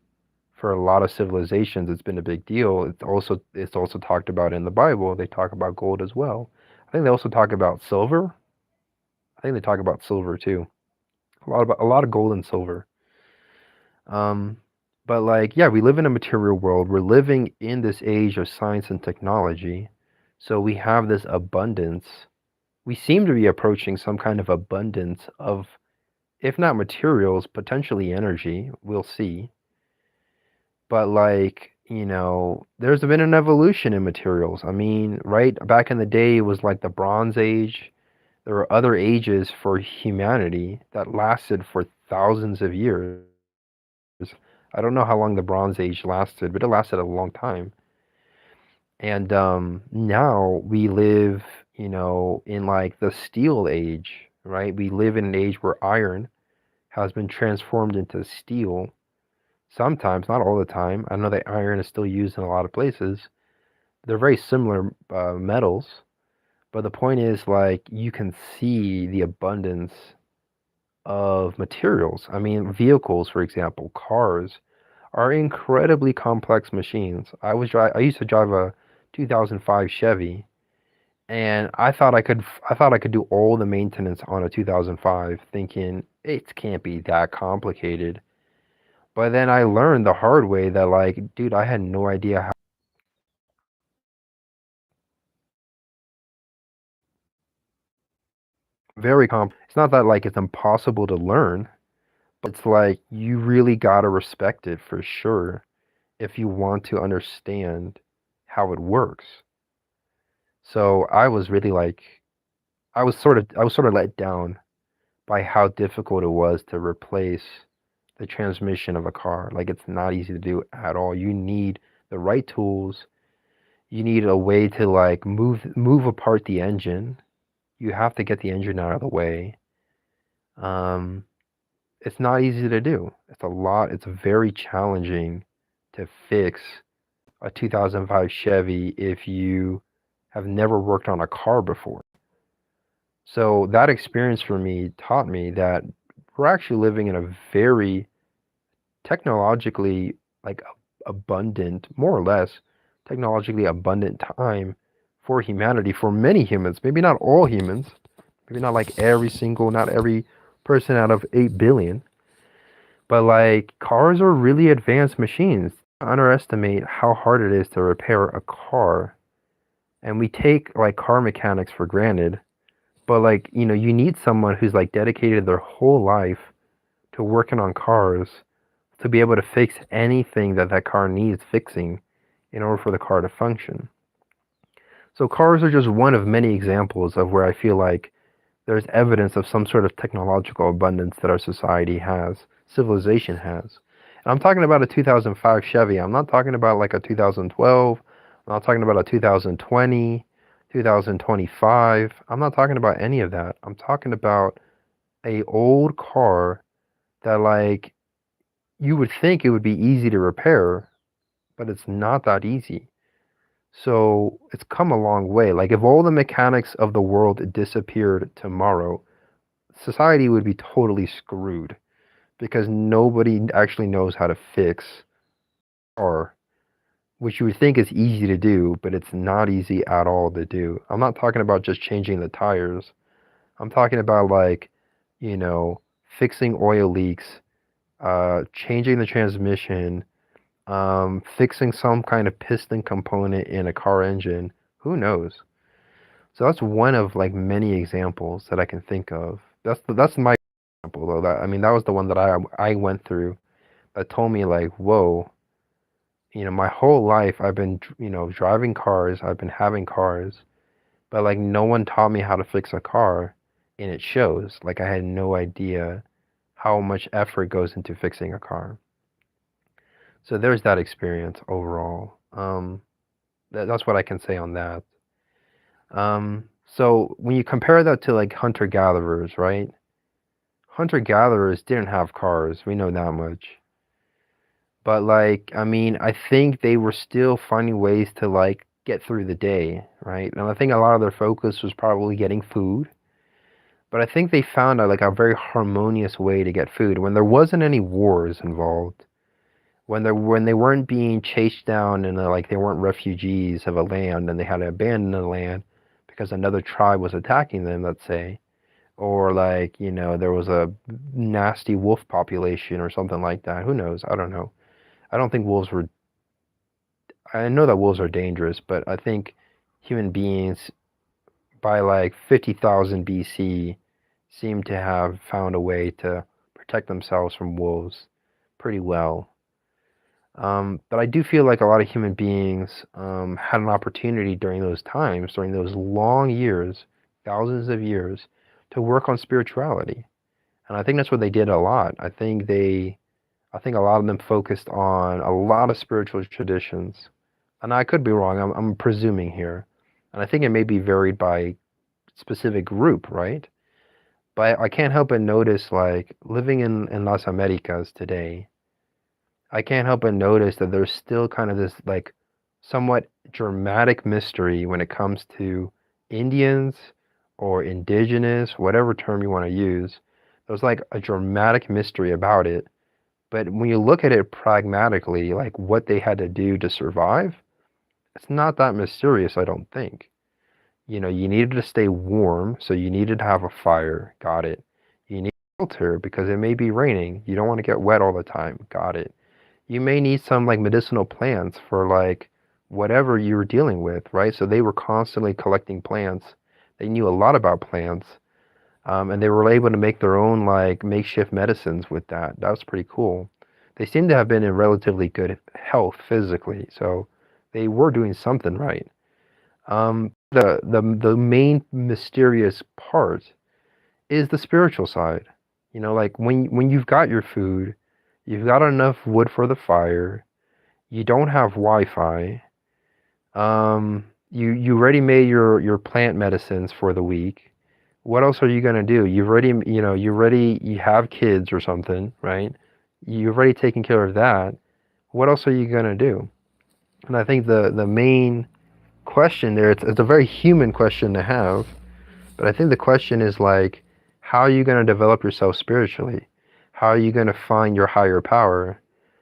for a lot of civilizations. It's been a big deal. It's also talked about in the Bible. They talk about gold as well. I think they also talk about silver. I think they talk about silver too. A lot of gold and silver. Um, but like, yeah, we live in a material world. We're living in this age of science and technology. So we have this abundance. We seem to be approaching some kind of abundance of, if not materials, potentially energy. We'll see. But like, there's been an evolution in materials. I mean, right back in the day, it was like the Bronze Age. There were other ages for humanity that lasted for thousands of years. I don't know how long the Bronze Age lasted, but it lasted a long time. And now we live, in like the Steel Age, right? We live in an age where iron has been transformed into steel. Sometimes, not all the time. I know that iron is still used in a lot of places. They're very similar metals, but the point is like you can see the abundance of materials. I mean, vehicles, for example, cars are incredibly complex machines. I used to drive a 2005 Chevy, and I thought I could do all the maintenance on a 2005, thinking it can't be that complicated. But then I learned the hard way that like, dude, I had no idea how very it's not that like it's impossible to learn, but it's like you really gotta respect it for sure if you want to understand how it works. So I was really like I was sort of let down by how difficult it was to replace the transmission of a car. Like it's not easy to do at all. You need the right tools. You need a way to like move apart the engine. You have to get the engine out of the way. Um, it's not easy to do. It's a lot. It's very challenging to fix a 2005 Chevy if you have never worked on a car before. So that experience for me taught me that we're actually living in a very technologically like abundant, more or less technologically abundant time for humanity, for many humans, maybe not all humans, maybe not like not every person out of 8 billion, but like cars are really advanced machines. Underestimate how hard it is to repair a car. And we take like car mechanics for granted, but like, you need someone who's like dedicated their whole life to working on cars to be able to fix anything that that car needs fixing in order for the car to function. So cars are just one of many examples of where I feel like there's evidence of some sort of technological abundance that our society has, civilization has. And I'm talking about a 2005 Chevy. I'm not talking about like a 2012. I'm not talking about a 2020, 2025. I'm not talking about any of that. I'm talking about a old car that like you would think it would be easy to repair, but it's not that easy. So it's come a long way. Like if all the mechanics of the world disappeared tomorrow, society would be totally screwed because nobody actually knows how to fix a car, which you would think is easy to do, but it's not easy at all to do. I'm not talking about just changing the tires. I'm talking about like, you know, fixing oil leaks, changing the transmission, fixing some kind of piston component in a car engine. Who knows? So that's one of like many examples that I can think of. That's my example though. That was the one that I went through that told me like, whoa, my whole life I've been driving cars, I've been having cars, but like no one taught me how to fix a car, and it shows. Like I had no idea how much effort goes into fixing a car. So there's that experience overall. That's what I can say on that. So when you compare that to like hunter gatherers, right? Hunter gatherers didn't have cars. We know that much. But like, I mean, I think they were still finding ways to like get through the day, right? And I think a lot of their focus was probably getting food. But I think they found like a very harmonious way to get food when there wasn't any wars involved. When they weren't being chased down and like they weren't refugees of a land and they had to abandon the land because another tribe was attacking them, let's say, or like there was a nasty wolf population or something like that. Who knows? I don't know. I don't think wolves were. I know that wolves are dangerous, but I think human beings by like 50,000 BC seem to have found a way to protect themselves from wolves pretty well. But I do feel like a lot of human beings had an opportunity during those times, during those long years, thousands of years, to work on spirituality. And I think that's what they did a lot. I think a lot of them focused on a lot of spiritual traditions. And I could be wrong, I'm presuming here. And I think it may be varied by specific group, right? But I can't help but notice, like, living in Las Americas today, I can't help but notice that there's still kind of this like somewhat dramatic mystery when it comes to Indians or indigenous, whatever term you want to use. There's like a dramatic mystery about it. But when you look at it pragmatically, like what they had to do to survive, it's not that mysterious, I don't think. You needed to stay warm, so you needed to have a fire. Got it. You need shelter because it may be raining. You don't want to get wet all the time. Got it. You may need some like medicinal plants for like whatever you were dealing with, right? So they were constantly collecting plants. They knew a lot about plants, and they were able to make their own like makeshift medicines with that. That was pretty cool. They seem to have been in relatively good health physically, so they were doing something right. The main mysterious part is the spiritual side. Like when you've got your food, you've got enough wood for the fire, you don't have Wi-Fi, you already made your plant medicines for the week. What else are you gonna do? You have kids or something, right? You've already taken care of that. What else are you gonna do? And I think the main question there, it's a very human question to have, but I think the question is like, how are you going to develop yourself spiritually? How are you going to find your higher power?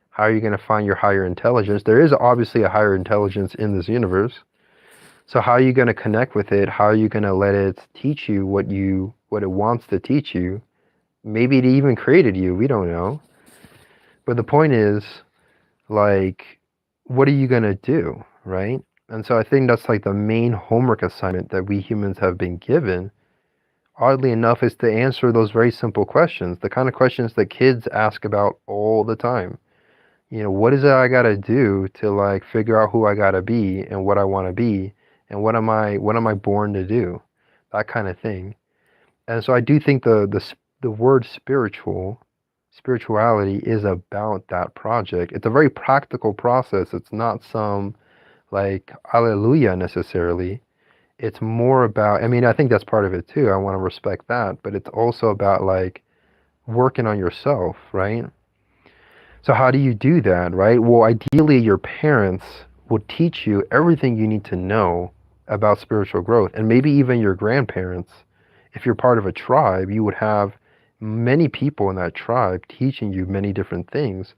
How are you going to find your higher intelligence? There is obviously a higher intelligence in this universe. So how are you going to connect with it? How are you going to let it teach you what it wants to teach you? Maybe it even created you. We don't know. But the point is, like, what are you going to do, right? And so I think that's like the main homework assignment that we humans have been given, oddly enough, is to answer those very simple questions, the kind of questions that kids ask about all the time. What is it I gotta do to like figure out who I gotta be and what I want to be and what am I born to do? That kind of thing. And so I do think the word spirituality is about that project. It's a very practical process. It's not some like hallelujah necessarily. It's more about, I mean, I think that's part of it too. I want to respect that, but it's also about like working on yourself, right? So how do you do that, right? Well, ideally your parents would teach you everything you need to know about spiritual growth, and maybe even your grandparents. If you're part of a tribe, you would have many people in that tribe teaching you many different things.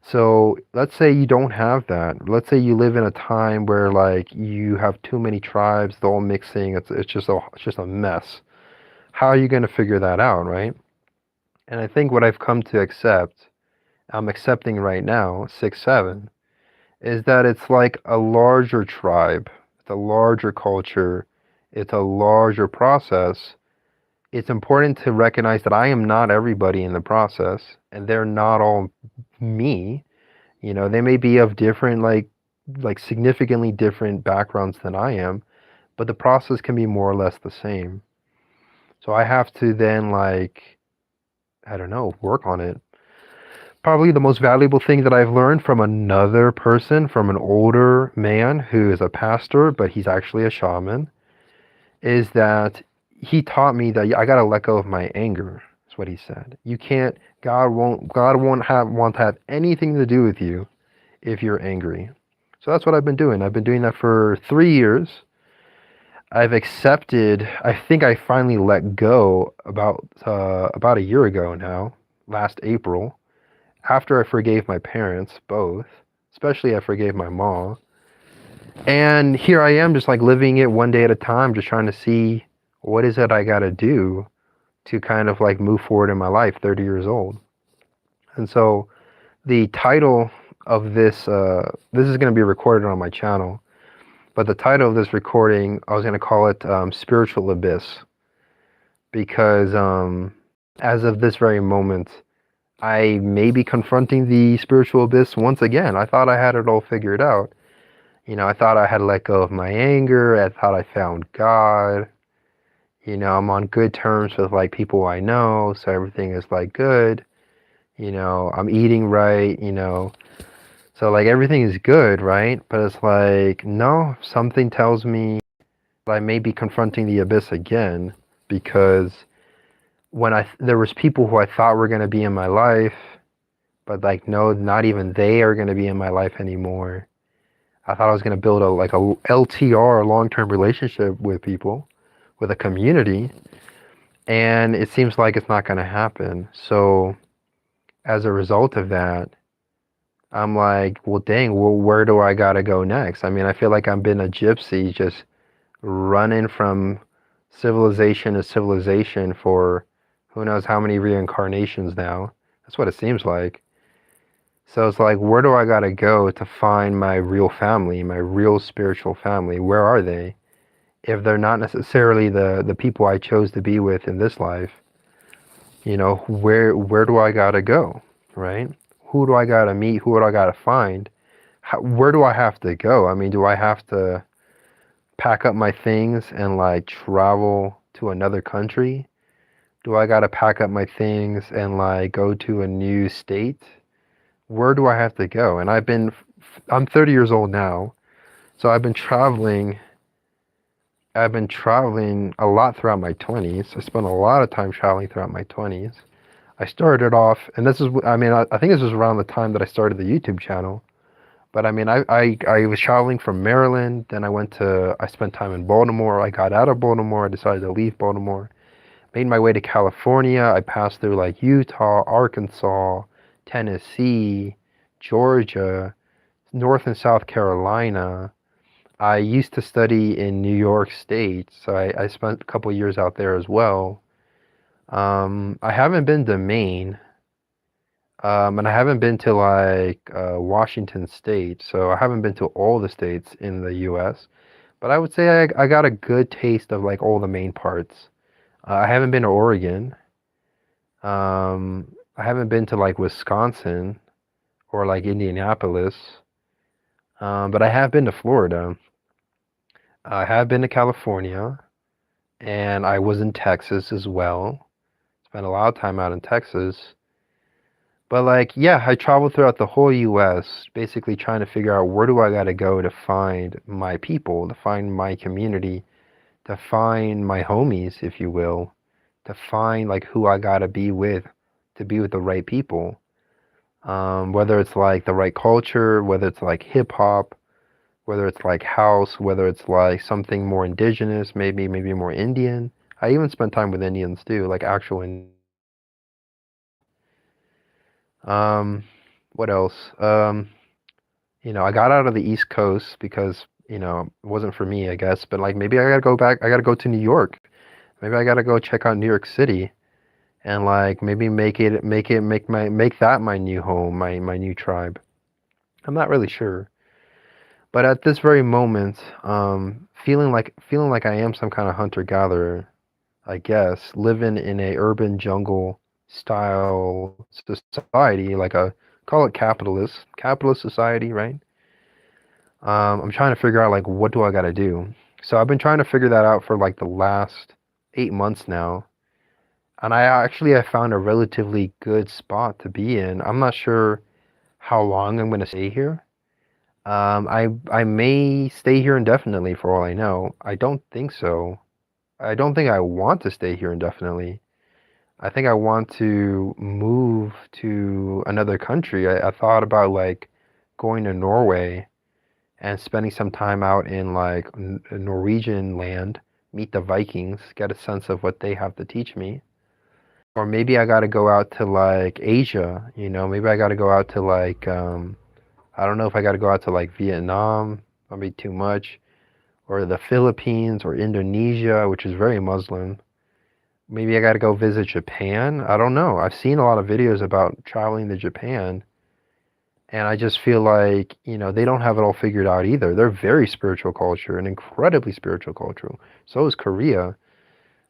So let's say you don't have that. Let's say you live in a time where like you have too many tribes, they're all mixing. It's just a mess. How are you going to figure that out, right? And I think what I've come to accept, I'm accepting right now, 6-7, is that it's like a larger tribe. It's a larger culture. It's a larger process. It's important to recognize that I am not everybody in the process, and they're not all me. They may be of different, like significantly different backgrounds than I am, but the process can be more or less the same. So I have to then, like, I don't know, work on it. Probably the most valuable thing that I've learned from another person, from an older man who is a pastor, but he's actually a shaman, is that he taught me that I gotta let go of my anger. That's what he said. You can't. God won't have anything to do with you if you're angry. So that's what I've been doing. I've been doing that for 3 years. I've accepted. I think I finally let go about a year ago now, last April, after I forgave my parents both. Especially I forgave my mom. And here I am, just like living it one day at a time, just trying to see what is it I got to do to kind of like move forward in my life, 30 years old. And so the title of this is going to be recorded on my channel, but the title of this recording, I was going to call it Spiritual Abyss, because as of this very moment, I may be confronting the spiritual abyss once again. I thought I had it all figured out. I thought I had let go of my anger. I thought I found God. I'm on good terms with like people I know, so everything is like good. I'm eating right, so like everything is good, right? But it's like, no, something tells me that I may be confronting the abyss again, because there was people who I thought were going to be in my life, but like, no, not even they are going to be in my life anymore. I thought I was going to build a LTR, long-term relationship with people, with a community, and it seems like it's not going to happen. So as a result of that, I'm like, well, dang, well, where do I gotta go next? I mean, I feel like I've been a gypsy just running from civilization to civilization for who knows how many reincarnations now. That's what it seems like. So it's like, where do I gotta go to find my real family, my real spiritual family? Where are they? If they're not necessarily the people I chose to be with in this life, where do I gotta go, right? Who do I gotta meet? Who do I gotta find? Where do I have to go? I mean, do I have to pack up my things and like travel to another country? Do I gotta pack up my things and like go to a new state? Where do I have to go? And I'm 30 years old now, so I've been traveling a lot throughout my 20s. I spent a lot of time traveling throughout my 20s. I started off, and I think this was around the time that I started the YouTube channel. But I mean, I was traveling from Maryland, then I spent time in Baltimore. I got out of Baltimore, I decided to leave Baltimore, made my way to California. I passed through like Utah, Arkansas, Tennessee, Georgia, North and South Carolina. I used to study in New York State, so I spent a couple years out there as well. I haven't been to Maine, and I haven't been to like Washington State, so I haven't been to all the states in the U.S. But I would say I got a good taste of like all the main parts. I haven't been to Oregon. I haven't been to like Wisconsin or like Indianapolis. But I have been to Florida. I have been to California, and I was in Texas as well. Spent a lot of time out in Texas. But like, yeah, I traveled throughout the whole US, basically trying to figure out where do I gotta go to find my people, to find my community, to find my homies, if you will, to find like who I gotta be with, to be with the right people. Whether it's like the right culture, whether it's like hip hop, whether it's like house, whether it's like something more indigenous, maybe more Indian. I even spent time with Indians too, like actual Indians. Um, what else? I got out of the East Coast because, it wasn't for me, I guess. But like maybe I gotta go back. I gotta go to New York. Maybe I gotta go check out New York City and like maybe make that my new home, my new tribe. I'm not really sure. But at this very moment, feeling like I am some kind of hunter-gatherer, I guess, living in a urban jungle style society, like a call it capitalist society, right? I'm trying to figure out like what do I got to do. So I've been trying to figure that out for like the last 8 months now, and I found a relatively good spot to be in. I'm not sure how long I'm going to stay here. I may stay here indefinitely for all I know. I don't think so. I don't think I want to stay here indefinitely. I think I want to move to another country. I thought about like going to Norway and spending some time out in like Norwegian land, meet the Vikings, get a sense of what they have to teach me. Or maybe I got to go out to like Asia, maybe I got to go out to like I don't know if I got to go out to like Vietnam, that'd be too much, or the Philippines or Indonesia, which is very Muslim. Maybe I got to go visit Japan. I don't know. I've seen a lot of videos about traveling to Japan, and I just feel like, they don't have it all figured out either. They're very spiritual culture, an incredibly spiritual culture. So is Korea.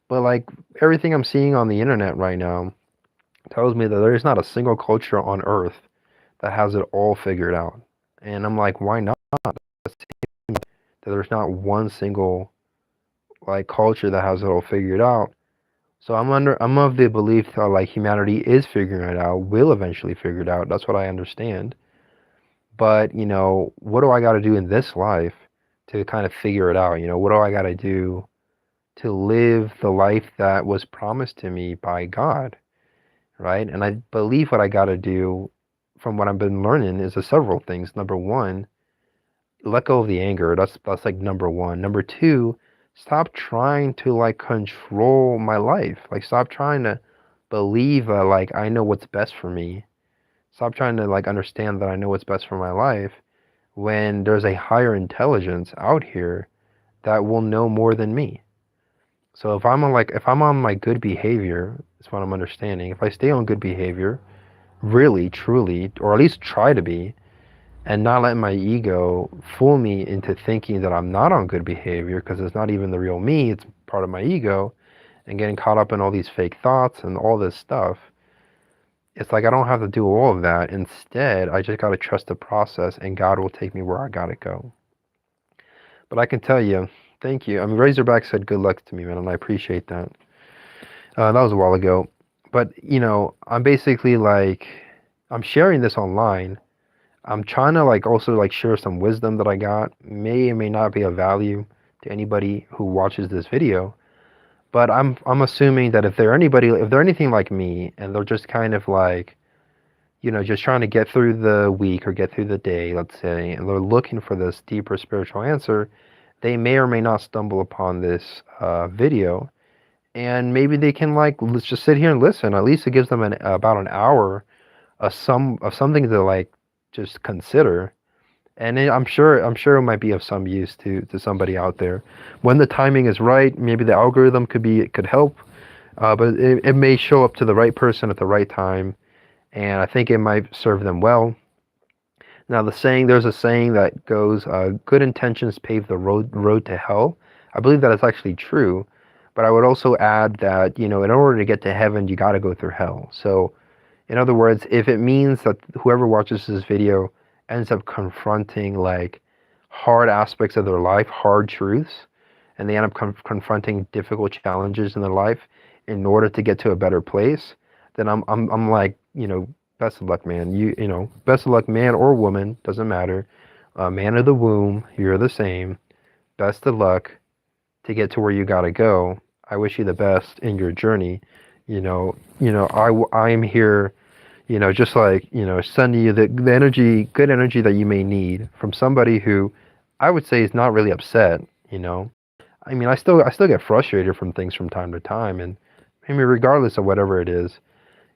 But like everything I'm seeing on the internet right now tells me that there's not a single culture on earth that has it all figured out. And I'm like, why not? That there's not one single like culture that has it all figured out. So I'm of the belief that like humanity is figuring it out, will eventually figure it out. That's what I understand. But, what do I got to do in this life to kind of figure it out? What do I got to do to live the life that was promised to me by God, right? And I believe what I got to do from what I've been learning is several things. Number one, let go of the anger. That's like number one. Number two, stop trying to like control my life. Like stop trying to believe that like I know what's best for me. Stop trying to like understand that I know what's best for my life when there's a higher intelligence out here that will know more than me. So if I'm on my good behavior, is what I'm understanding. If I stay on good behavior, really, truly, or at least try to be, and not let my ego fool me into thinking that I'm not on good behavior because it's not even the real me, it's part of my ego, and getting caught up in all these fake thoughts and all this stuff. It's like I don't have to do all of that. Instead, I just got to trust the process and God will take me where I got to go. But I can tell you, thank you. I mean, Razorback said good luck to me, man, and I appreciate that. That was a while ago. But, I'm basically like, I'm sharing this online. I'm trying to like also like share some wisdom that I got. May or may not be of value to anybody who watches this video. But I'm assuming that if they're anything like me and they're just kind of like, just trying to get through the week or get through the day, let's say, and they're looking for this deeper spiritual answer, they may or may not stumble upon this video, and maybe they can like let's just sit here and listen. At least it gives them about an hour of something to like just consider, and I'm sure it might be of some use to somebody out there. When the timing is right, maybe the algorithm could help, but it may show up to the right person at the right time, and I think it might serve them well. Now, there's a saying that goes, "Good intentions pave the road to hell." I believe that is actually true, but I would also add that in order to get to heaven, you got to go through hell. So, in other words, if it means that whoever watches this video ends up confronting like hard aspects of their life, hard truths, and they end up confronting difficult challenges in their life in order to get to a better place, then I'm like, best of luck, man. Best of luck, man or woman, doesn't matter. Man of the womb, you're the same. Best of luck to get to where you gotta go. I wish you the best in your journey. I'm here, just like, sending you the energy, good energy that you may need from somebody who I would say is not really upset. I mean, I still get frustrated from things from time to time, and I mean, regardless of whatever it is,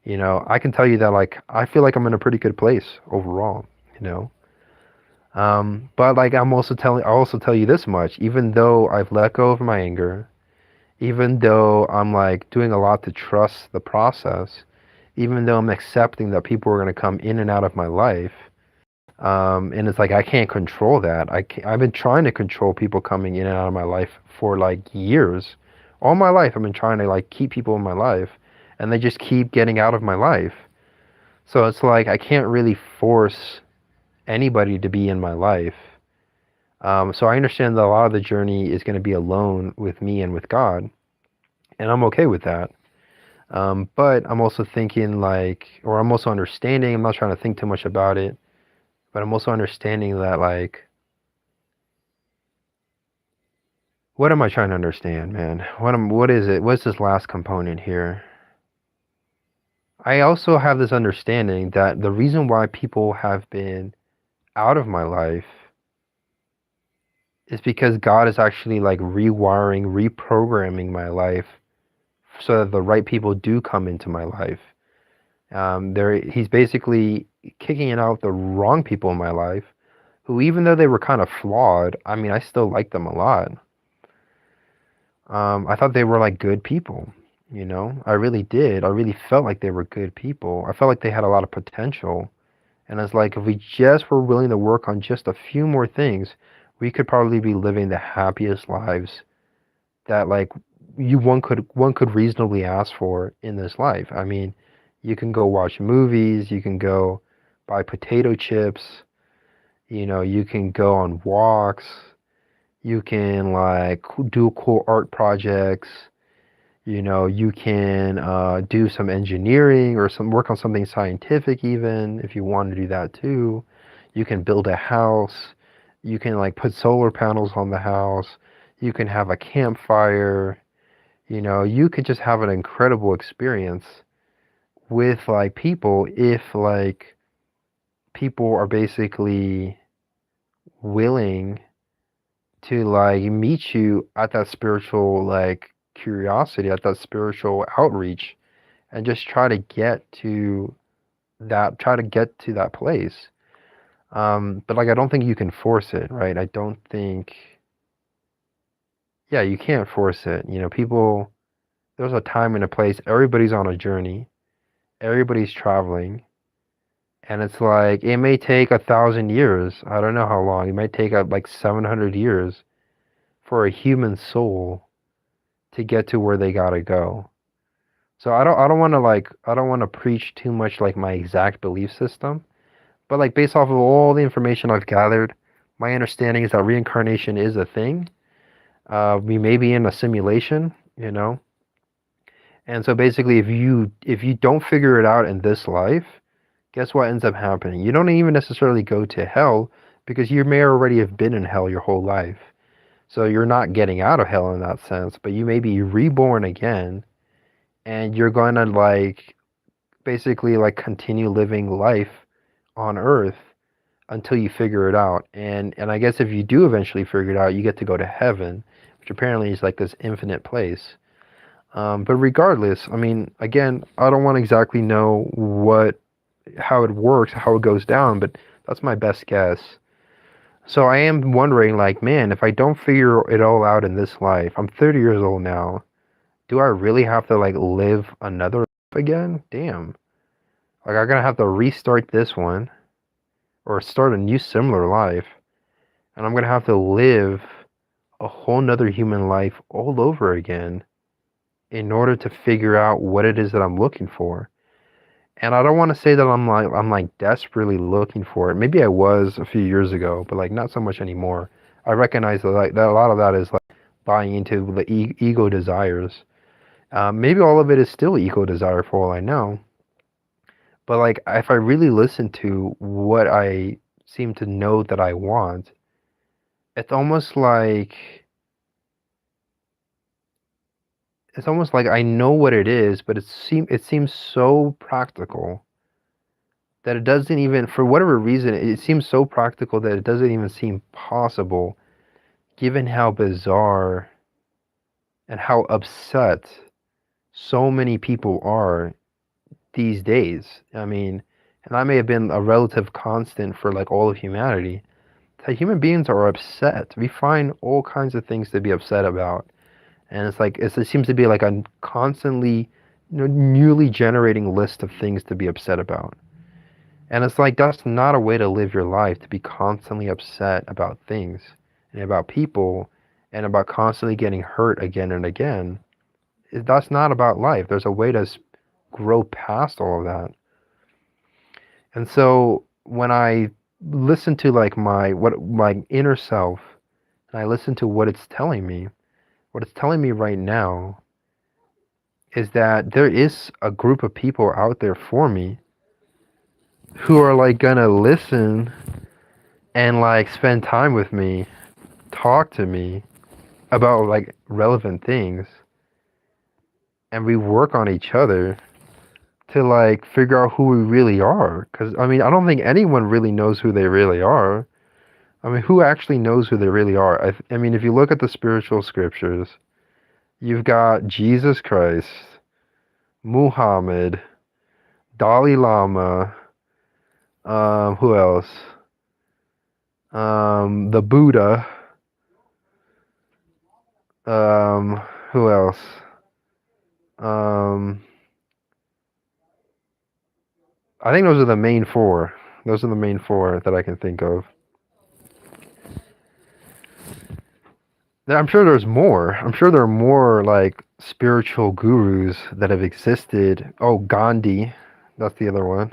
I can tell you that like I feel like I'm in a pretty good place overall, you know. But like I'll also tell you this much, even though I've let go of my anger, even though I'm like doing a lot to trust the process, even though I'm accepting that people are going to come in and out of my life, and it's like I can't control that. I've been trying to control people coming in and out of my life for like years. All my life, I've been trying to like keep people in my life, and they just keep getting out of my life. So it's like I can't really force anybody to be in my life. So I understand that a lot of the journey is going to be alone with me and with God, and I'm okay with that. But I'm also thinking like, or I'm also understanding. I'm not trying to think too much about it, but I'm also understanding that like, what am I trying to understand, man? What is it? What's this last component here? I also have this understanding that the reason why people have been out of my life is because God is actually like rewiring, reprogramming my life so that the right people do come into my life. He's basically kicking out the wrong people in my life, who even though they were kind of flawed, I mean, I still like them a lot. I thought they were like good people. I really did. I really felt like they were good people. I felt like they had a lot of potential. And it's like if we just were willing to work on just a few more things, we could probably be living the happiest lives that like one could reasonably ask for in this life. I mean, you can go watch movies, you can go buy potato chips, you can go on walks, you can like do cool art projects, you can do some engineering or some work on something scientific even if you want to do that too. You can build a house. You can like put solar panels on the house. You can have a campfire. You could just have an incredible experience with like people if like people are basically willing to like meet you at that spiritual like curiosity, at that spiritual outreach, and just try to get to that place. But like I don't think you can force it, right? I don't think yeah, you can't force it. You know, people there's a time and a place. Everybody's on a journey. Everybody's traveling. And it's like it may take 1,000 years. I don't know how long. It might take like 700 years for a human soul to get to where they gotta go. So I don't want to preach too much like my exact belief system, but like based off of all the information I've gathered, my understanding is that reincarnation is a thing. We may be in a simulation, you know. And so basically if you don't figure it out in this life, guess what ends up happening? You don't even necessarily go to hell because you may already have been in hell your whole life. So you're not getting out of hell in that sense, but you may be reborn again and you're going to like basically like continue living life on earth until you figure it out. And I guess if you do eventually figure it out, you get to go to heaven, which apparently is like this infinite place. But regardless, I mean, again, I don't want to exactly know how it works, how it goes down, but that's my best guess. So I am wondering, like, man, if I don't figure it all out in this life, I'm 30 years old now. Do I really have to like live another life again? Damn. Like I'm gonna have to restart this one or start a new similar life, and I'm gonna have to live a whole nother human life all over again in order to figure out what it is that I'm looking for. And I don't want to say that I'm like desperately looking for it. Maybe I was a few years ago, but like not so much anymore. I recognize that like that a lot of that is like buying into the ego desires. Maybe all of it is still ego desire for all I know. But like if I really listen to what I seem to know that I want, it's almost like I know what it is, but it seems so practical that it doesn't even, for whatever reason, it seems so practical that it doesn't even seem possible, given how bizarre and how upset so many people are these days. I mean, and I may have been a relative constant for like all of humanity. That human beings are upset. We find all kinds of things to be upset about, and it's like it seems to be like a constantly, newly generating list of things to be upset about. And it's like that's not a way to live your life, to be constantly upset about things and about people and about constantly getting hurt again and again. That's not about life. There's a way to grow past all of that. And so when I listen to like my inner self and I listen to what it's telling me right now is that there is a group of people out there for me who are like gonna listen and like spend time with me, talk to me about like relevant things, and we work on each other to like figure out who we really are. Because I mean, I don't think anyone really knows who they really are. I mean, who actually knows who they really are? I mean, if you look at the spiritual scriptures, you've got Jesus Christ, Muhammad, Dalai Lama, who else? The Buddha, um, who else? Um, I think those are the main four. Those are the main four that I can think of. I'm sure there's more. I'm sure there are more like spiritual gurus that have existed. Oh, Gandhi, that's the other one.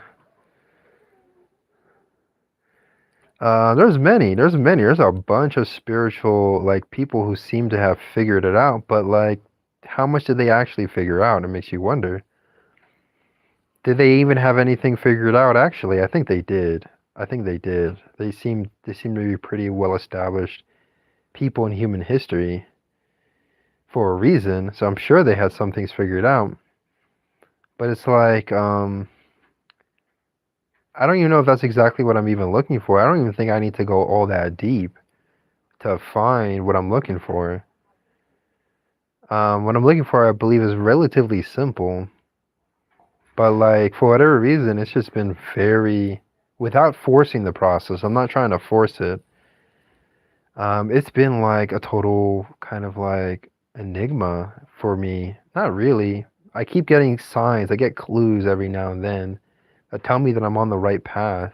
There's many. There's many. There's a bunch of spiritual like people who seem to have figured it out, but like, how much did they actually figure out? It makes you wonder. Did they even have anything figured out? Actually, I think they did. I think they did. They seem to be pretty well established people in human history for a reason. So I'm sure they had some things figured out. But it's like, I don't even know if that's exactly what I'm even looking for. I don't even think I need to go all that deep to find what I'm looking for. What I'm looking for, I believe, is relatively simple, but like for whatever reason, it's just been very without forcing the process. I'm not trying to force it. It's been like a total kind of like enigma for me. Not really. I keep getting signs. I get clues every now and then that tell me that I'm on the right path,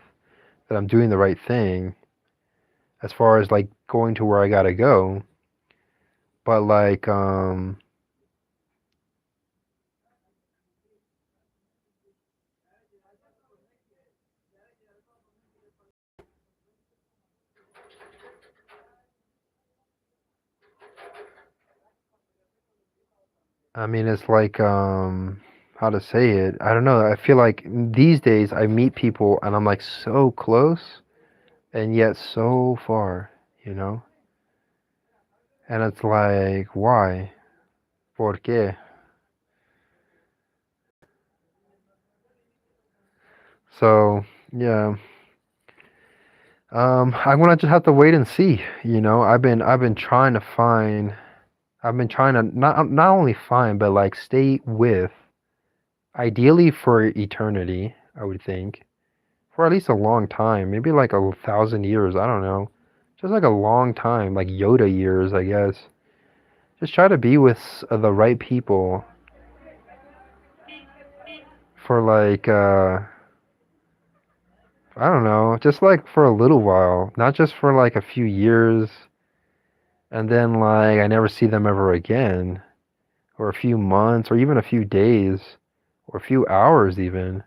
that I'm doing the right thing as far as like going to where I gotta go. But like, I mean, it's like, how to say it? I don't know. I feel like these days I meet people and I'm like so close and yet so far, you know? And it's like, why? ¿Por qué? So, yeah. I'm gonna just have to wait and see, you know? I've been trying to find I've been trying to not only find but like stay with ideally for eternity, I would think. For at least a long time, maybe like 1,000 years, I don't know. Just like a long time, like Yoda years, I guess. Just try to be with the right people for like I don't know, just like for a little while, not just for like a few years and then like I never see them ever again, or a few months, or even a few days, or a few hours even,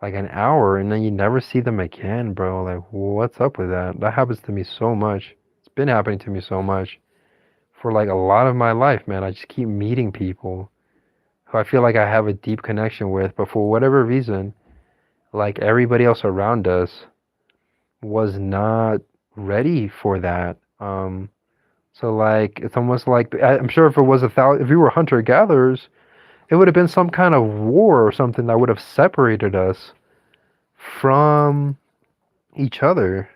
like an hour, and then you never see them again, bro. Like, what's up with that? That happens to me so much. It's been happening to me so much for like a lot of my life, man. I just keep meeting people who I feel like I have a deep connection with, but for whatever reason, like everybody else around us was not ready for that. So like it's almost like I'm sure if it was if we were hunter gatherers, it would have been some kind of war or something that would have separated us from each other.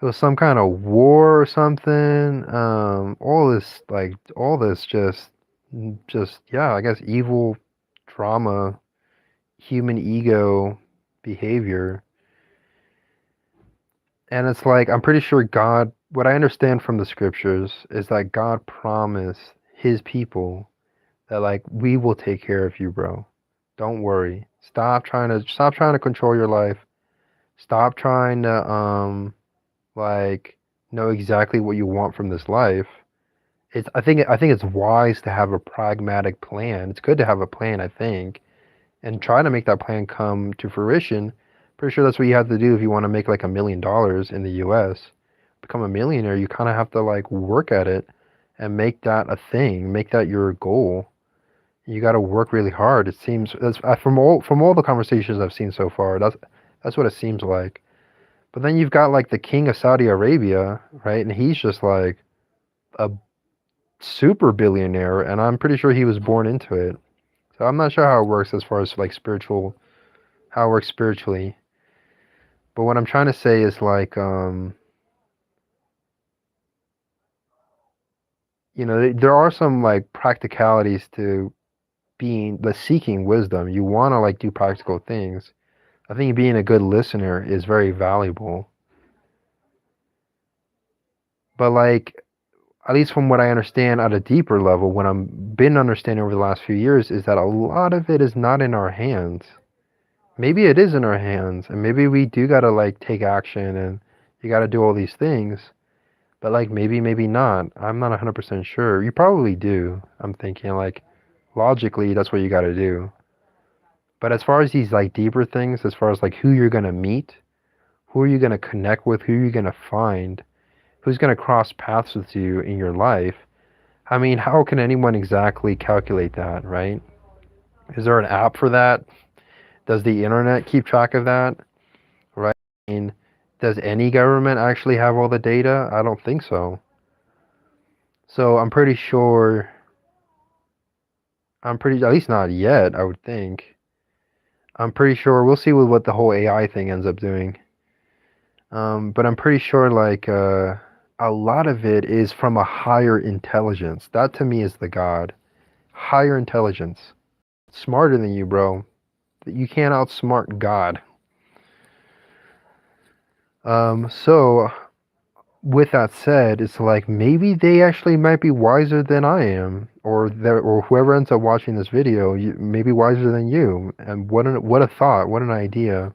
It was some kind of war or something. All this just yeah, I guess evil drama, human ego behavior. And it's like I'm pretty sure God, what I understand from the scriptures is that God promised his people that like we will take care of you, bro. Don't worry. Stop trying to control your life. Stop trying to like know exactly what you want from this life. I think it's wise to have a pragmatic plan. It's good to have a plan, I think, and try to make that plan come to fruition. Pretty sure that's what you have to do if you want to make like $1 million in the US. Become a millionaire, you kind of have to like work at it and make that a thing, make that your goal. You got to work really hard. It seems that's from all the conversations I've seen so far. That's what it seems like. But then you've got like the king of Saudi Arabia, right? And he's just like a super billionaire, and I'm pretty sure he was born into it. So I'm not sure how it works as far as like how it works spiritually. But what I'm trying to say is like, there are some like practicalities to being the seeking wisdom. You want to like do practical things. I think being a good listener is very valuable. But like, at least from what I understand at a deeper level, what I've been understanding over the last few years is that a lot of it is not in our hands. Maybe it is in our hands, and maybe we do gotta like take action and you gotta do all these things. But like maybe not. I'm not 100% sure. You probably do. I'm thinking like logically that's what you gotta do. But as far as these like deeper things, as far as like who you're gonna meet, who are you gonna connect with, who are you gonna find, who's gonna cross paths with you in your life, I mean, how can anyone exactly calculate that, right? Is there an app for that? Does the internet keep track of that, right? I mean, does any government actually have all the data? I don't think so. So at least not yet, I would think. I'm pretty sure we'll see what the whole AI thing ends up doing. But I'm pretty sure like a lot of it is from a higher intelligence. That to me is the God. Higher intelligence. Smarter than you, bro. You can't outsmart God. So with that said, it's like maybe they actually might be wiser than I am, or whoever ends up watching this video, maybe wiser than you. And what a thought, what an idea.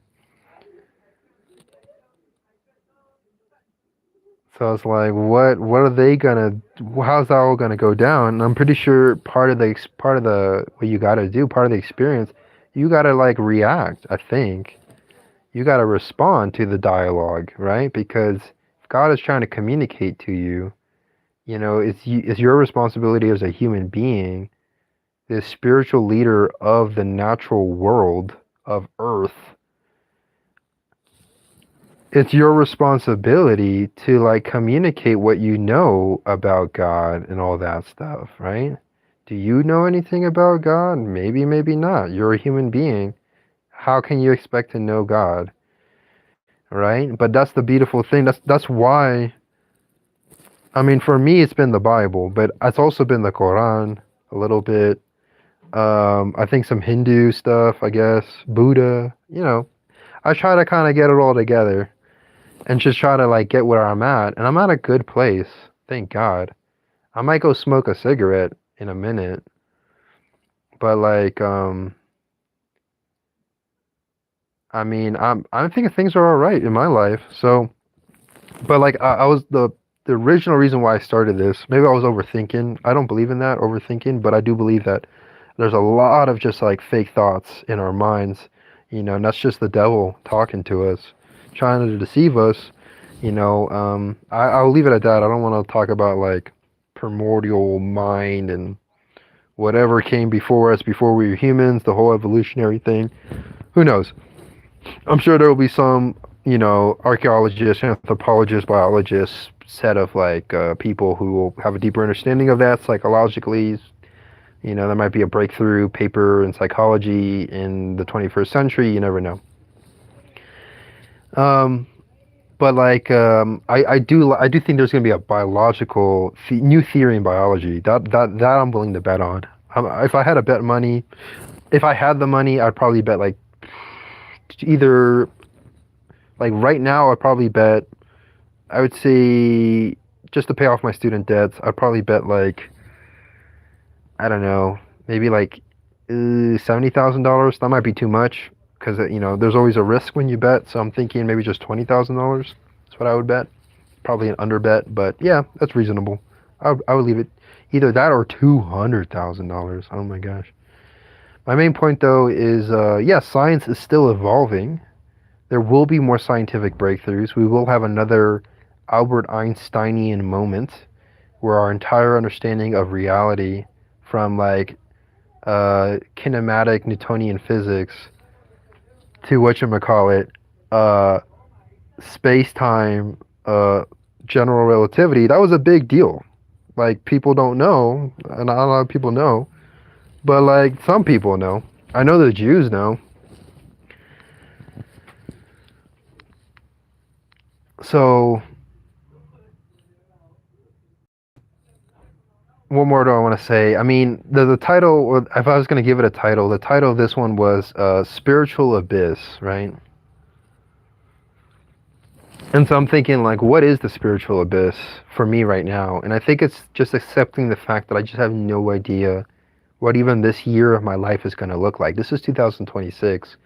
So it's like, what are they gonna? How's that all gonna go down? And I'm pretty sure part of the what you gotta do, part of the experience, you gotta like react. I think you gotta respond to the dialogue, right? Because if God is trying to communicate to you, it's your responsibility as a human being, the spiritual leader of the natural world of Earth. It's your responsibility to like communicate what you know about God and all that stuff, right? Do you know anything about God? Maybe, maybe not. You're a human being. How can you expect to know God, right? But that's the beautiful thing. That's why. I mean, for me, it's been the Bible, but it's also been the Quran a little bit. I think some Hindu stuff, I guess, Buddha. I try to kind of get it all together and just try to like get where I'm at, and I'm at a good place, thank God. I might go smoke a cigarette in a minute, but like, I mean, I'm thinking things are all right in my life. So, but like, I was the original reason why I started this. Maybe I was overthinking. I don't believe in that overthinking, but I do believe that there's a lot of just like fake thoughts in our minds, and that's just the devil talking to us, trying to deceive us. I'll leave it at that. I don't want to talk about like primordial mind and whatever came before us before we were humans, the whole evolutionary thing. Who knows? I'm sure there will be some, archaeologists, anthropologists, biologists, set of like people who will have a deeper understanding of that psychologically. There might be a breakthrough paper in psychology in the 21st century. You never know. Um, but like, I do think there's going to be a biological new theory in biology that I'm willing to bet on. If I had to bet money, if I had the money, I'd probably bet like either like right now. I'd probably bet. I would say just to pay off my student debts, I'd probably bet like I don't know, maybe like $70,000. That might be too much because there's always a risk when you bet. So I'm thinking maybe just $20,000. That's what I would bet. Probably an under bet, but yeah, that's reasonable. I would leave it either that or $200,000. Oh my gosh. My main point though is yeah, science is still evolving. There will be more scientific breakthroughs. We will have another Albert Einsteinian moment where our entire understanding of reality from like kinematic Newtonian physics to whatchamacallit, space time, general relativity, that was a big deal. Like, people don't know, and not a lot of people know, but like, some people know. I know the Jews know. So, what more do I want to say? I mean, the title, or if I was going to give it a title, the title of this one was Spiritual Abyss, right? And so I'm thinking, like, what is the spiritual abyss for me right now? And I think it's just accepting the fact that I just have no idea what even this year of my life is going to look like. This is 2026.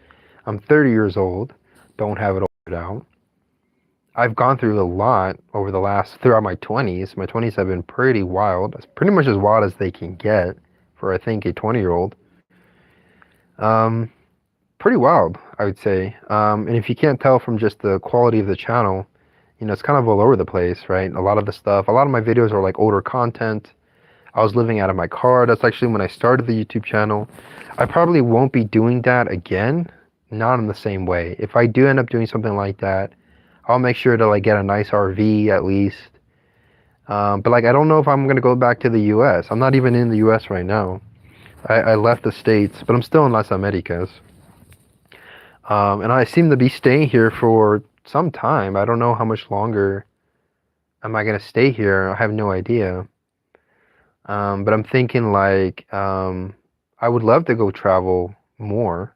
I'm 30 years old, don't have it all figured out. I've gone through a lot throughout my 20s. My 20s have been pretty wild. It's pretty much as wild as they can get for, I think, a 20-year-old. Um, Pretty wild, I would say. And if you can't tell from just the quality of the channel, it's kind of all over the place, right? A lot of my videos are like older content. I was living out of my car. That's actually when I started the YouTube channel. I probably won't be doing that again, not in the same way. If I do end up doing something like that, I'll make sure to like get a nice RV at least. But like, I don't know if I'm gonna go back to the U.S. I'm not even in the U.S. right now. I left the States, but I'm still in Las Americas. And I seem to be staying here for some time. I don't know how much longer am I gonna stay here. I have no idea. But I'm thinking like I would love to go travel more.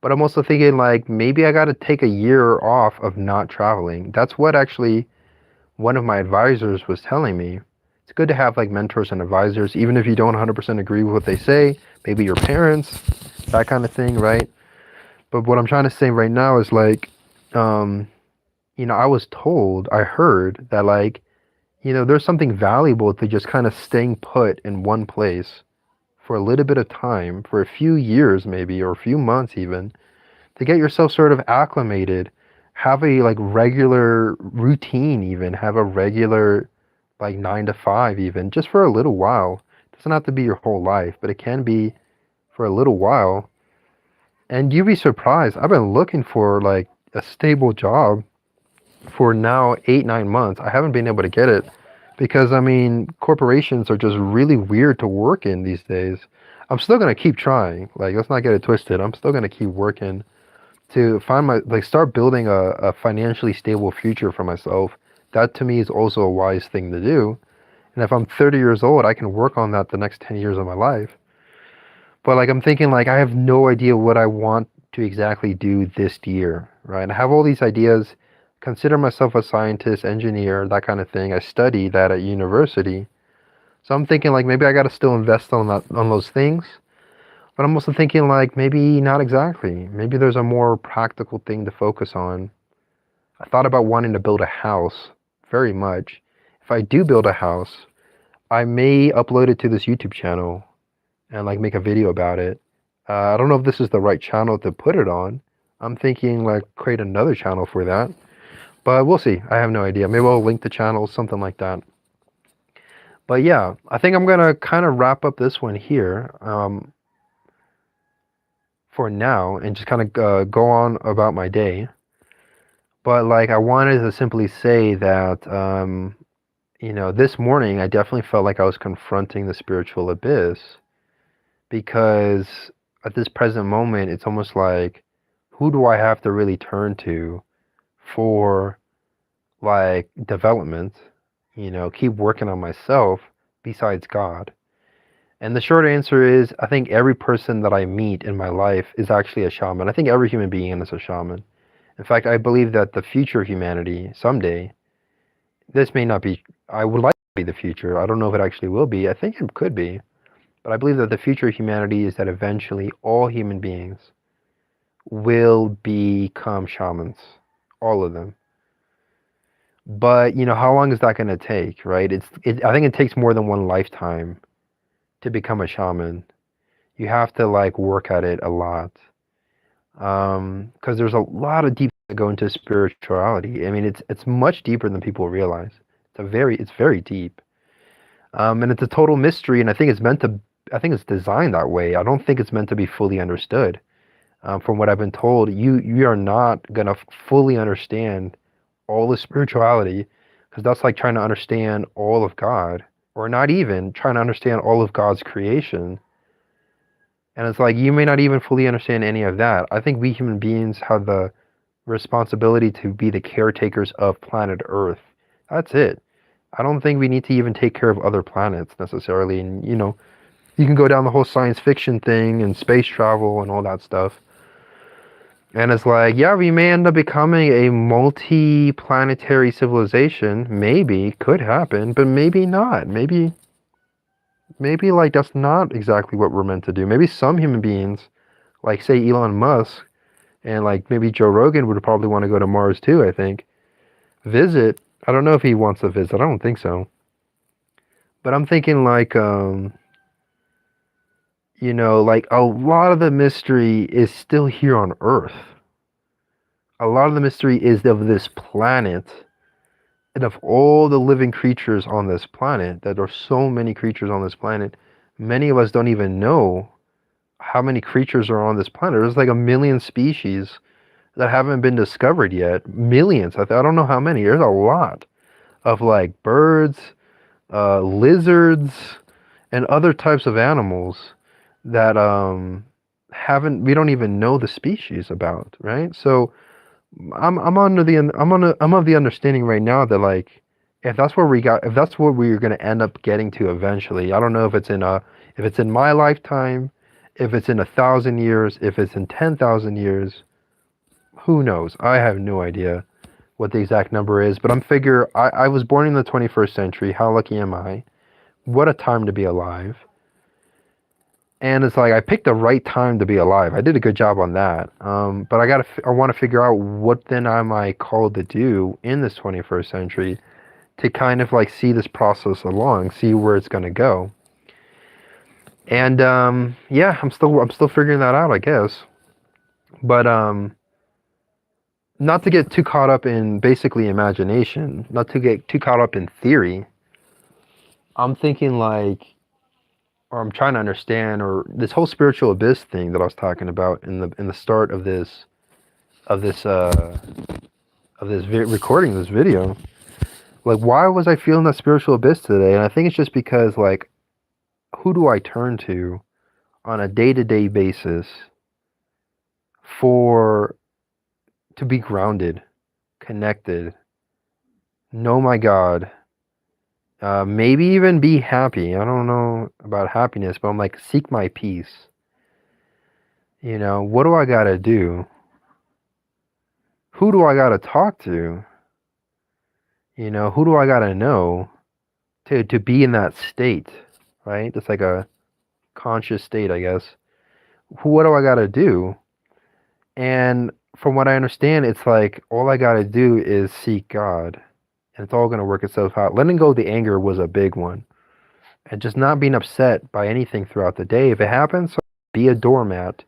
But I'm also thinking like maybe I gotta take a year off of not traveling. That's what actually one of my advisors was telling me. It's good to have like mentors and advisors, even if you don't 100% agree with what they say, maybe your parents, that kind of thing, right? But what I'm trying to say right now is like, um, I was told, I heard that like, there's something valuable to just kind of staying put in one place for a little bit of time, for a few years maybe, or a few months even, to get yourself sort of acclimated, have a like regular routine even, have a regular like 9 to 5 even, just for a little while. It doesn't have to be your whole life, but it can be for a little while. And you'd be surprised. I've been looking for like a stable job for now 8, 9 months. I haven't been able to get it because I mean corporations are just really weird to work in these days. I'm still gonna keep trying. Like let's not get it twisted. I'm still gonna keep working to find my like start building a financially stable future for myself. That to me is also a wise thing to do. And if I'm 30 years old, I can work on that the next 10 years of my life. But like I'm thinking like I have no idea what I want to exactly do this year, right? I have all these ideas, consider myself a scientist, engineer, that kind of thing. I study that at university. So I'm thinking like maybe I got to still invest on those things. But I'm also thinking like maybe not exactly. Maybe there's a more practical thing to focus on. I thought about wanting to build a house very much. If I do build a house, I may upload it to this YouTube channel and like make a video about it. I don't know if this is the right channel to put it on. I'm thinking like create another channel for that, but we'll see. I have no idea. Maybe I'll link the channel, something like that. But yeah, I think I'm gonna kind of wrap up this one here for now and just kind of go on about my day. But like I wanted to simply say that this morning I definitely felt like I was confronting the spiritual abyss because at this present moment, it's almost like, who do I have to really turn to for like development? Keep working on myself besides God. And the short answer is, I think every person that I meet in my life is actually a shaman. I think every human being is a shaman. In fact, I believe that the future of humanity someday, this may not be, I would like to be the future. I don't know if it actually will be. I think it could be. But I believe that the future of humanity is that eventually all human beings will become shamans, all of them. But how long is that going to take, right? I think it takes more than one lifetime to become a shaman. You have to like work at it a lot, because there's a lot of deep that go into spirituality. I mean, it's much deeper than people realize. It's very deep, and it's a total mystery. And I think it's designed that way. I don't think it's meant to be fully understood. From what I've been told, you are not gonna fully understand all the spirituality, because that's like trying to understand all of God, or not even trying to understand all of God's creation. And it's like you may not even fully understand any of that. I think we human beings have the responsibility to be the caretakers of planet Earth. That's it. I don't think we need to even take care of other planets necessarily. And you can go down the whole science fiction thing and space travel and all that stuff. And it's like, yeah, we may end up becoming a multi-planetary civilization. Maybe, could happen, but maybe not. Maybe like that's not exactly what we're meant to do. Maybe some human beings, like say Elon Musk, and like maybe Joe Rogan would probably want to go to Mars too, I think. Visit. I don't know if he wants to visit. I don't think so. But I'm thinking like like a lot of the mystery is still here on Earth. A lot of the mystery is of this planet and of all the living creatures on this planet. That there are so many creatures on this planet. Many of us don't even know how many creatures are on this planet. There's like a million species that haven't been discovered yet. Millions. I don't know how many. There's a lot of like birds, lizards, and other types of animals that we don't even know the species about, right? So I'm of the understanding right now that like if that's where we're gonna end up getting to eventually. I don't know if it's in my lifetime, if it's in 1,000 years, if it's in 10,000 years. Who knows? I have no idea what the exact number is, but I was born in the 21st century. How lucky am I? What a time to be alive. And it's like I picked the right time to be alive. I did a good job on that. But I want to figure out what then am I called to do in this 21st century to kind of like see this process along, see where it's going to go. And yeah, I'm still figuring that out, I guess. But not to get too caught up in basically imagination, not to get too caught up in theory. I'm thinking like, or I'm trying to understand, or this whole spiritual abyss thing that I was talking about in the start of this recording this video. Like, why was I feeling that spiritual abyss today? And I think it's just because like, who do I turn to on a day-to-day basis for to be grounded, connected, know my God, maybe even be happy. I don't know about happiness, but I'm like, seek my peace. You know, what do I gotta do? Who do I gotta talk to? You know, who do I gotta know to be in that state, right? It's like a conscious state, I guess. What do I gotta do? And from what I understand, it's like all I gotta do is seek God, and it's all gonna work itself out. Letting go of the anger was a big one, and just not being upset by anything throughout the day. If it happens, be a doormat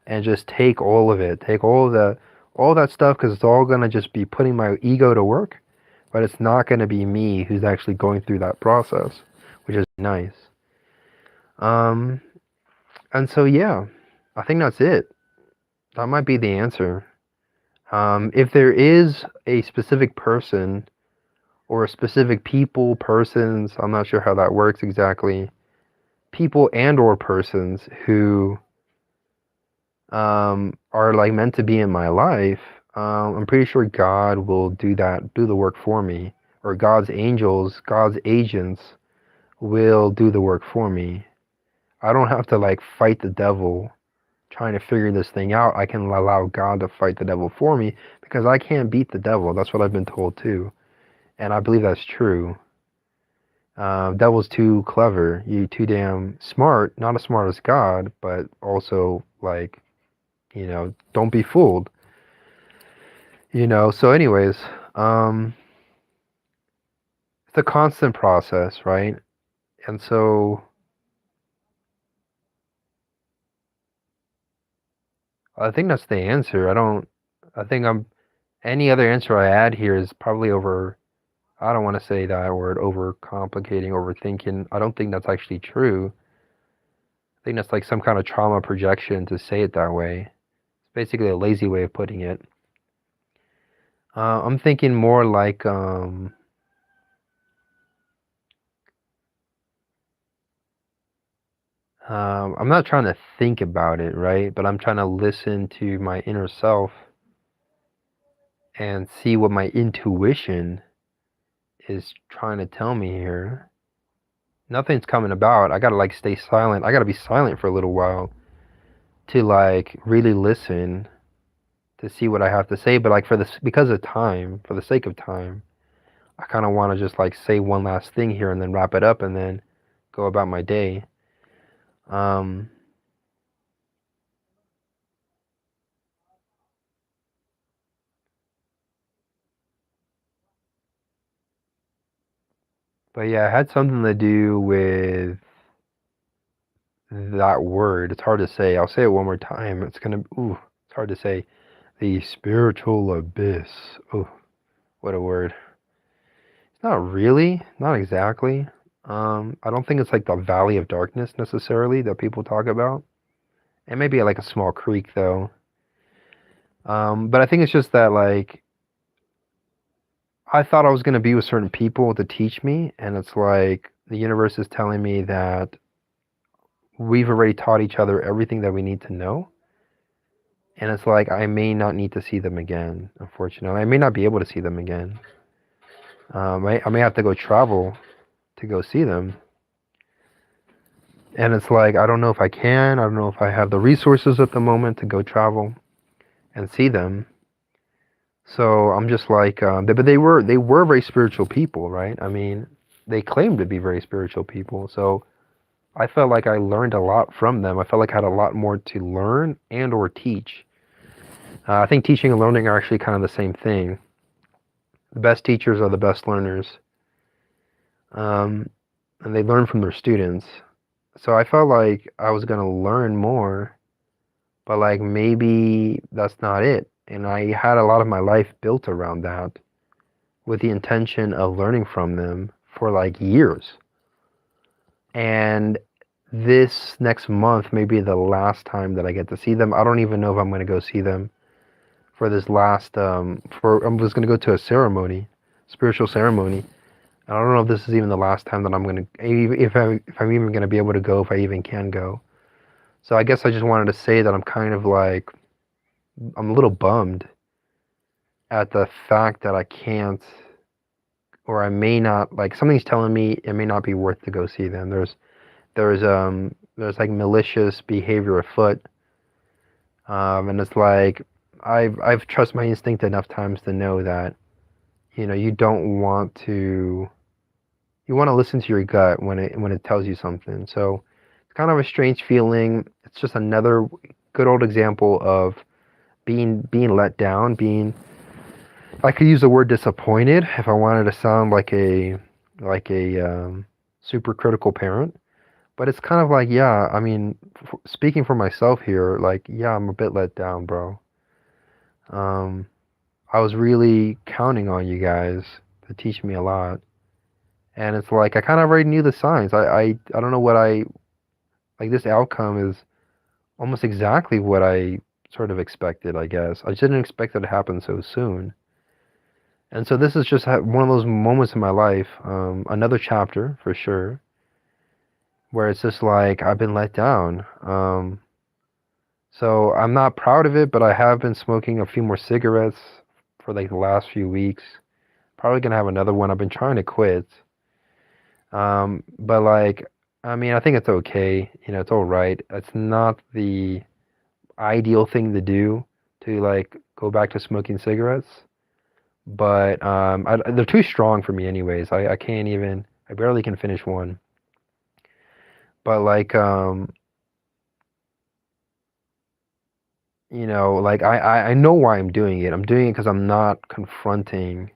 and just take all of it, take all that stuff, because it's all gonna just be putting my ego to work, but it's not gonna be me who's actually going through that process, which is nice. Um, and so yeah, I think that's it. That might be the answer. If there is a specific person or a specific people, persons, I'm not sure how that works exactly, people and or persons who are like meant to be in my life, I'm pretty sure God will do the work for me, or God's angels, God's agents will do the work for me. I don't have to like fight the devil trying to figure this thing out. I can allow God to fight the devil for me because I can't beat the devil. That's what I've been told too. And I believe that's true. Devil's too clever. You too damn smart. Not as smart as God, but also like, you know, don't be fooled. You know, so anyways, it's a constant process, right? And so I think that's the answer. I think any other answer I add here is probably I don't want to say that word, over complicating, overthinking. I don't think that's actually true. I think that's like some kind of trauma projection to say it that way. It's basically a lazy way of putting it. I'm thinking more like, I'm not trying to think about it, right? But I'm trying to listen to my inner self and see what my intuition is trying to tell me here. Nothing's coming about. I gotta like stay silent. I gotta be silent for a little while to like really listen to see what I have to say. But like because of time, for the sake of time, I kind of want to just like say one last thing here and then wrap it up and then go about my day. Um, but yeah, it had something to do with that word. It's hard to say. I'll say it one more time. It's hard to say. The spiritual abyss. Oh, what a word. It's not really, not exactly. I don't think it's like the valley of darkness necessarily that people talk about. It may be like a small creek though. But I think it's just that like I thought I was gonna be with certain people to teach me, and it's like the universe is telling me that we've already taught each other everything that we need to know. And it's like I may not need to see them again, unfortunately. I may not be able to see them again. I may have to go travel to go see them. And it's like, I don't know if I can. I don't know if I have the resources at the moment to go travel and see them. So I'm just like, but they were very spiritual people, right? I mean, they claimed to be very spiritual people. So I felt like I learned a lot from them. I felt like I had a lot more to learn and or teach. I think teaching and learning are actually kind of the same thing. The best teachers are the best learners, and they learn from their students. So I felt like I was gonna learn more, but like maybe that's not it. And I had a lot of my life built around that, with the intention of learning from them for like years. And this next month may be the last time that I get to see them. I don't even know if I'm going to go see them for this last for I was going to go to a ceremony, spiritual ceremony. I don't know if this is even the last time that I'm going to, if I'm even going to be able to go, if I even can go. So I guess I just wanted to say that I'm kind of like, I'm a little bummed at the fact that I can't, or I may not, like something's telling me it may not be worth to go see them. There's like malicious behavior afoot, and it's like I've trusted my instinct enough times to know that, you don't want to, you want to listen to your gut when it tells you something. So it's kind of a strange feeling. It's just another good old example of being let down, being, I could use the word disappointed if I wanted to sound like a super critical parent. But it's kind of like, yeah, I mean, speaking for myself here, like, yeah, I'm a bit let down, bro. Um, I was really counting on you guys to teach me a lot. And it's like, I kind of already knew the signs. I don't know what like this outcome is almost exactly what I sort of expected, I guess. I just didn't expect it to happen so soon. And so this is just one of those moments in my life, another chapter for sure, where it's just like I've been let down. So I'm not proud of it, but I have been smoking a few more cigarettes for like the last few weeks. Probably gonna have another one. I've been trying to quit. But like, I mean, I think it's okay. It's all right. It's not the ideal thing to do to like go back to smoking cigarettes. But they're too strong for me anyways. I can't even, I barely can finish one. But like, like I know why I'm doing it. I'm doing it because I'm not confronting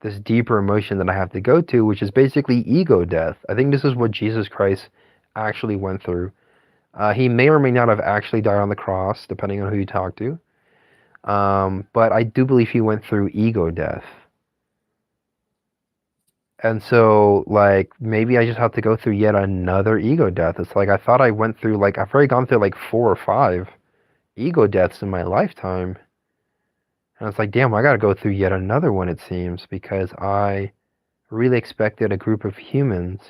this deeper emotion that I have to go to, which is basically ego death. I think this is what Jesus Christ actually went through. He may or may not have actually died on the cross, depending on who you talk to. But I do believe he went through ego death. And so, like, maybe I just have to go through yet another ego death. It's like I thought I went through, like, I've already gone through like 4 or 5 ego deaths in my lifetime. And it's like, damn, I gotta go through yet another one, it seems, because I really expected a group of humans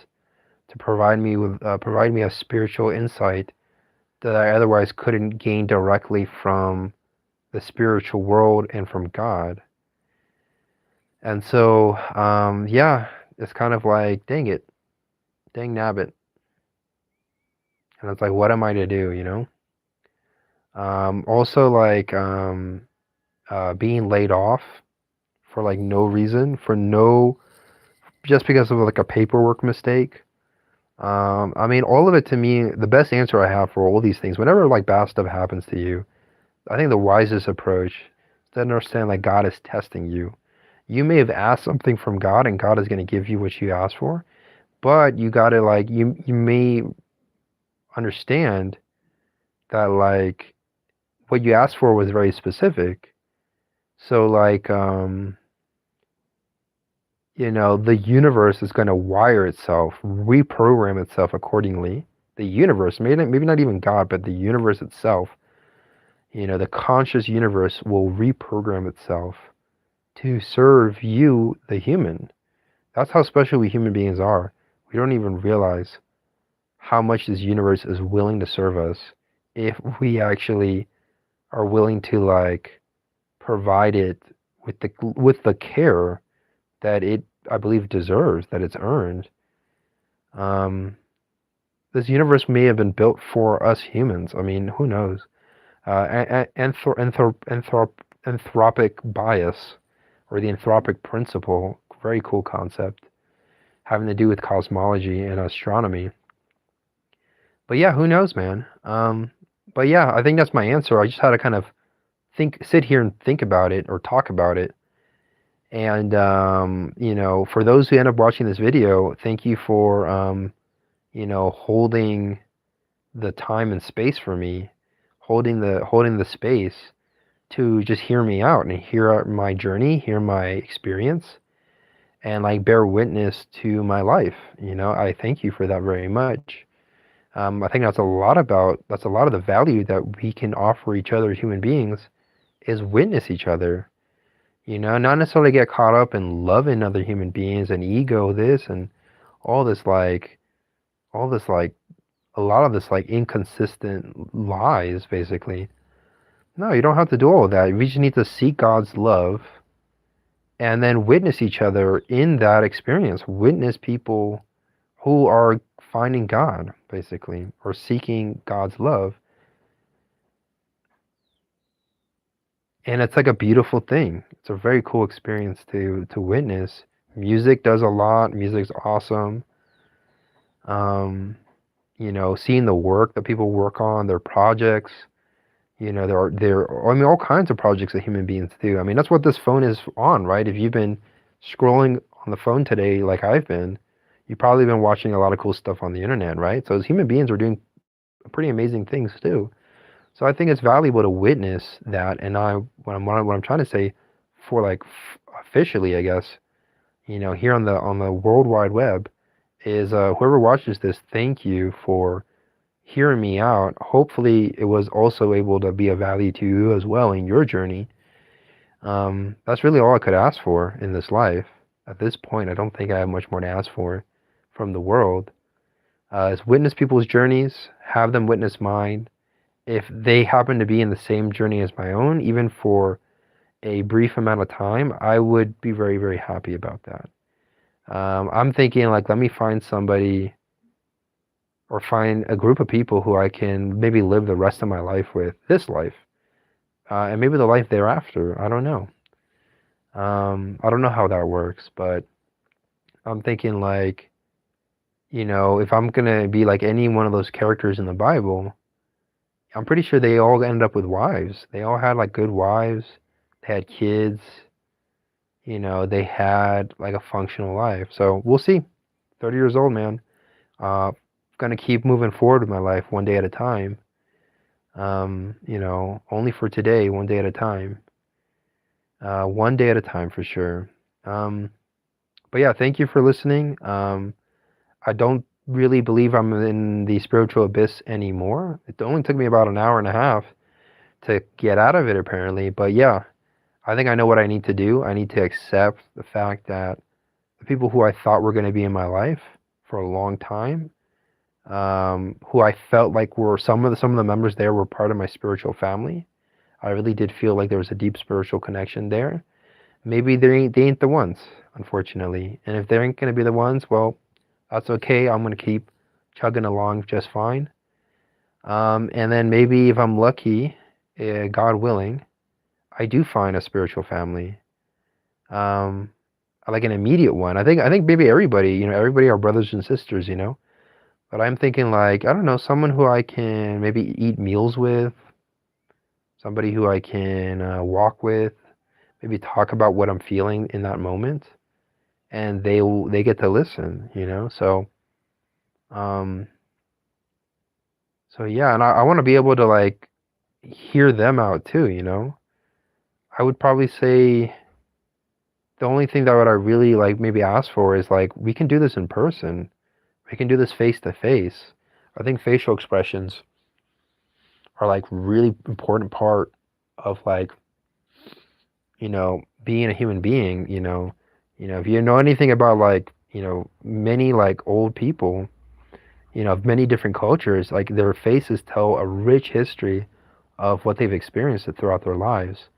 to provide me a spiritual insight that I otherwise couldn't gain directly from the spiritual world and from God. And so, yeah, it's kind of like, dang it, dang nabbit. And it's like, what am I to do? Also, like, being laid off for like no reason, just because of like a paperwork mistake. I mean, all of it to me, the best answer I have for all these things, whenever like bad stuff happens to you, I think the wisest approach is to understand like God is testing you. You may have asked something from God and God is going to give you what you asked for, but you got to like, you may understand that like what you asked for was very specific. So like, the universe is going to wire itself, reprogram itself accordingly. The universe, maybe not even God, but the universe itself, the conscious universe will reprogram itself to serve you, the human. That's how special we human beings are. We don't even realize how much this universe is willing to serve us if we actually are willing to like provide it with the care that it, I believe, deserves, that it's earned. Um, this universe may have been built for us humans. I mean, who knows? Anthropic bias, or the anthropic principle, very cool concept, having to do with cosmology and astronomy. But yeah, who knows, man? But yeah, I think that's my answer. I just had to kind of sit here and think about it or talk about it. And for those who end up watching this video, thank you for holding the time and space for me, holding the space to just hear me out and hear my journey, hear my experience, and like bear witness to my life. I thank you for that very much. I think that's a lot of the value that we can offer each other as human beings is witness each other. Not necessarily get caught up in loving other human beings and ego this and all this like all this like a lot of this like inconsistent lies basically. No, you don't have to do all of that. We just need to seek God's love and then witness each other in that experience. Witness people who are finding God, basically, or seeking God's love. And it's like a beautiful thing. It's a very cool experience to witness. Music does a lot. Music's awesome. Seeing the work that people work on, their projects. I mean, all kinds of projects that human beings do. I mean, that's what this phone is on, right? If you've been scrolling on the phone today, like I've been, you've probably been watching a lot of cool stuff on the internet, right? So as human beings, we're doing pretty amazing things too. So I think it's valuable to witness that. And what I'm trying to say, for like officially, I guess, here on the World Wide Web, is whoever watches this, thank you for hearing me out. Hopefully, it was also able to be of value to you as well in your journey. That's really all I could ask for in this life. At this point, I don't think I have much more to ask for from the world. Is witness people's journeys, have them witness mine. If they happen to be in the same journey as my own, even for a brief amount of time, I would be very, very happy about that. I'm thinking like, let me find somebody or find a group of people who I can maybe live the rest of my life with, this life, and maybe the life thereafter. I don't know. I don't know how that works, but I'm thinking like, if I'm gonna be like any one of those characters in the Bible, I'm pretty sure they all ended up with wives. They all had like good wives. They had kids. They had like a functional life. So we'll see. 30 years old, man. Gonna keep moving forward with my life one day at a time. Only for today, one day at a time. One day at a time for sure. But yeah, thank you for listening. I don't really believe I'm in the spiritual abyss anymore. It only took me about an hour and a half to get out of it, apparently. But yeah, I think I know what I need to do. I need to accept the fact that the people who I thought were going to be in my life for a long time, who I felt like were some of the members there were part of my spiritual family. I really did feel like there was a deep spiritual connection there. Maybe they ain't the ones, unfortunately. And if they ain't going to be the ones, well, that's okay. I'm going to keep chugging along just fine. And then maybe if I'm lucky, God willing, I do find a spiritual family. Like an immediate one. I think maybe everybody are brothers and sisters, But I'm thinking like, I don't know, someone who I can maybe eat meals with, somebody who I can walk with, maybe talk about what I'm feeling in that moment, and they get to listen. Um, so yeah, and I want to be able to like hear them out too. I would probably say the only thing that would I really like maybe ask for is like we can do this in person. We can do this face to face. I think facial expressions are like really important part of like, being a human being. If you know anything about like, many like old people, of many different cultures. Like their faces tell a rich history of what they've experienced throughout their lives.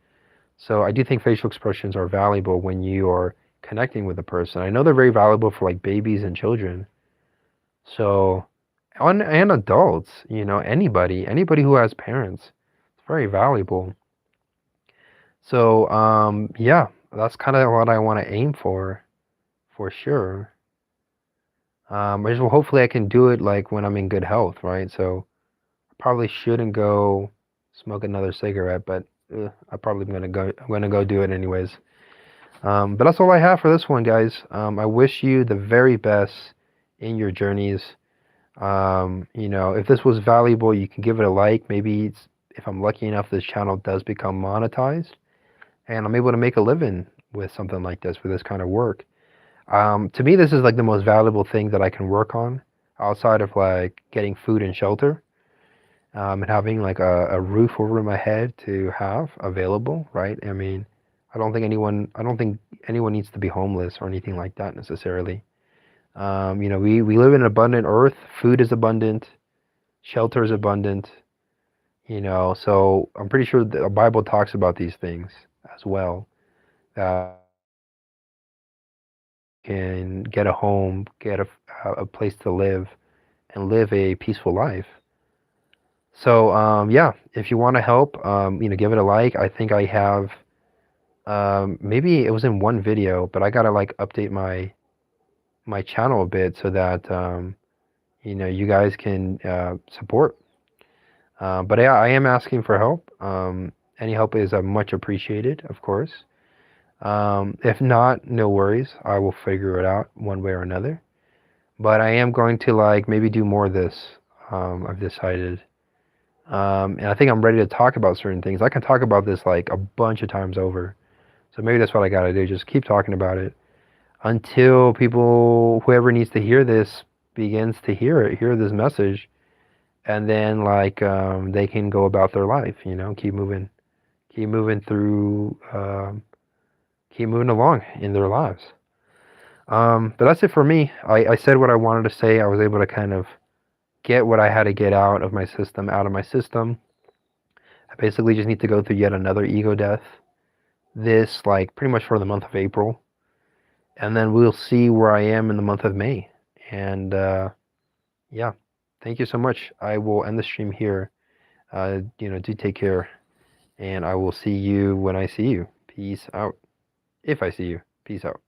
So I do think facial expressions are valuable when you are connecting with a person. I know they're very valuable for like babies and children. So and adults, anybody who has parents, it's very valuable. So yeah, that's kind of what I want to aim for sure. I just hopefully I can do it like when I'm in good health, right? So I probably shouldn't go smoke another cigarette, but I probably I'm gonna go do it anyways. But that's all I have for this one, guys. I wish you the very best in your journeys. If this was valuable, you can give it a like. Maybe if I'm lucky enough, this channel does become monetized, and I'm able to make a living with something like this, with this kind of work. To me, this is like the most valuable thing that I can work on outside of like getting food and shelter, and having like a roof over my head to have available, right? I mean, I don't think anyone needs to be homeless or anything like that necessarily. We live in an abundant earth. Food is abundant. Shelter is abundant. So I'm pretty sure the Bible talks about these things as well. That can get a home, get a place to live, and live a peaceful life. So yeah, if you want to help, give it a like. I think I have maybe it was in one video, but I gotta like update my channel a bit so that you guys can support. But yeah, I am asking for help. Any help is much appreciated, of course. If not, no worries. I will figure it out one way or another. But I am going to like maybe do more of this. I've decided. And I think I'm ready to talk about certain things. I can talk about this like a bunch of times over. So maybe that's what I gotta do. Just keep talking about it until whoever needs to hear this, begins to hear this message, and then like they can go about their life. Keep moving through, keep moving along in their lives. But that's it for me. I said what I wanted to say. I was able to kind of get what I had to get out of my system, out of my system. I basically just need to go through yet another ego death. This, like, pretty much for the month of April. And then we'll see where I am in the month of May. And yeah, thank you so much. I will end the stream here. Do take care. And I will see you when I see you. Peace out. If I see you. Peace out.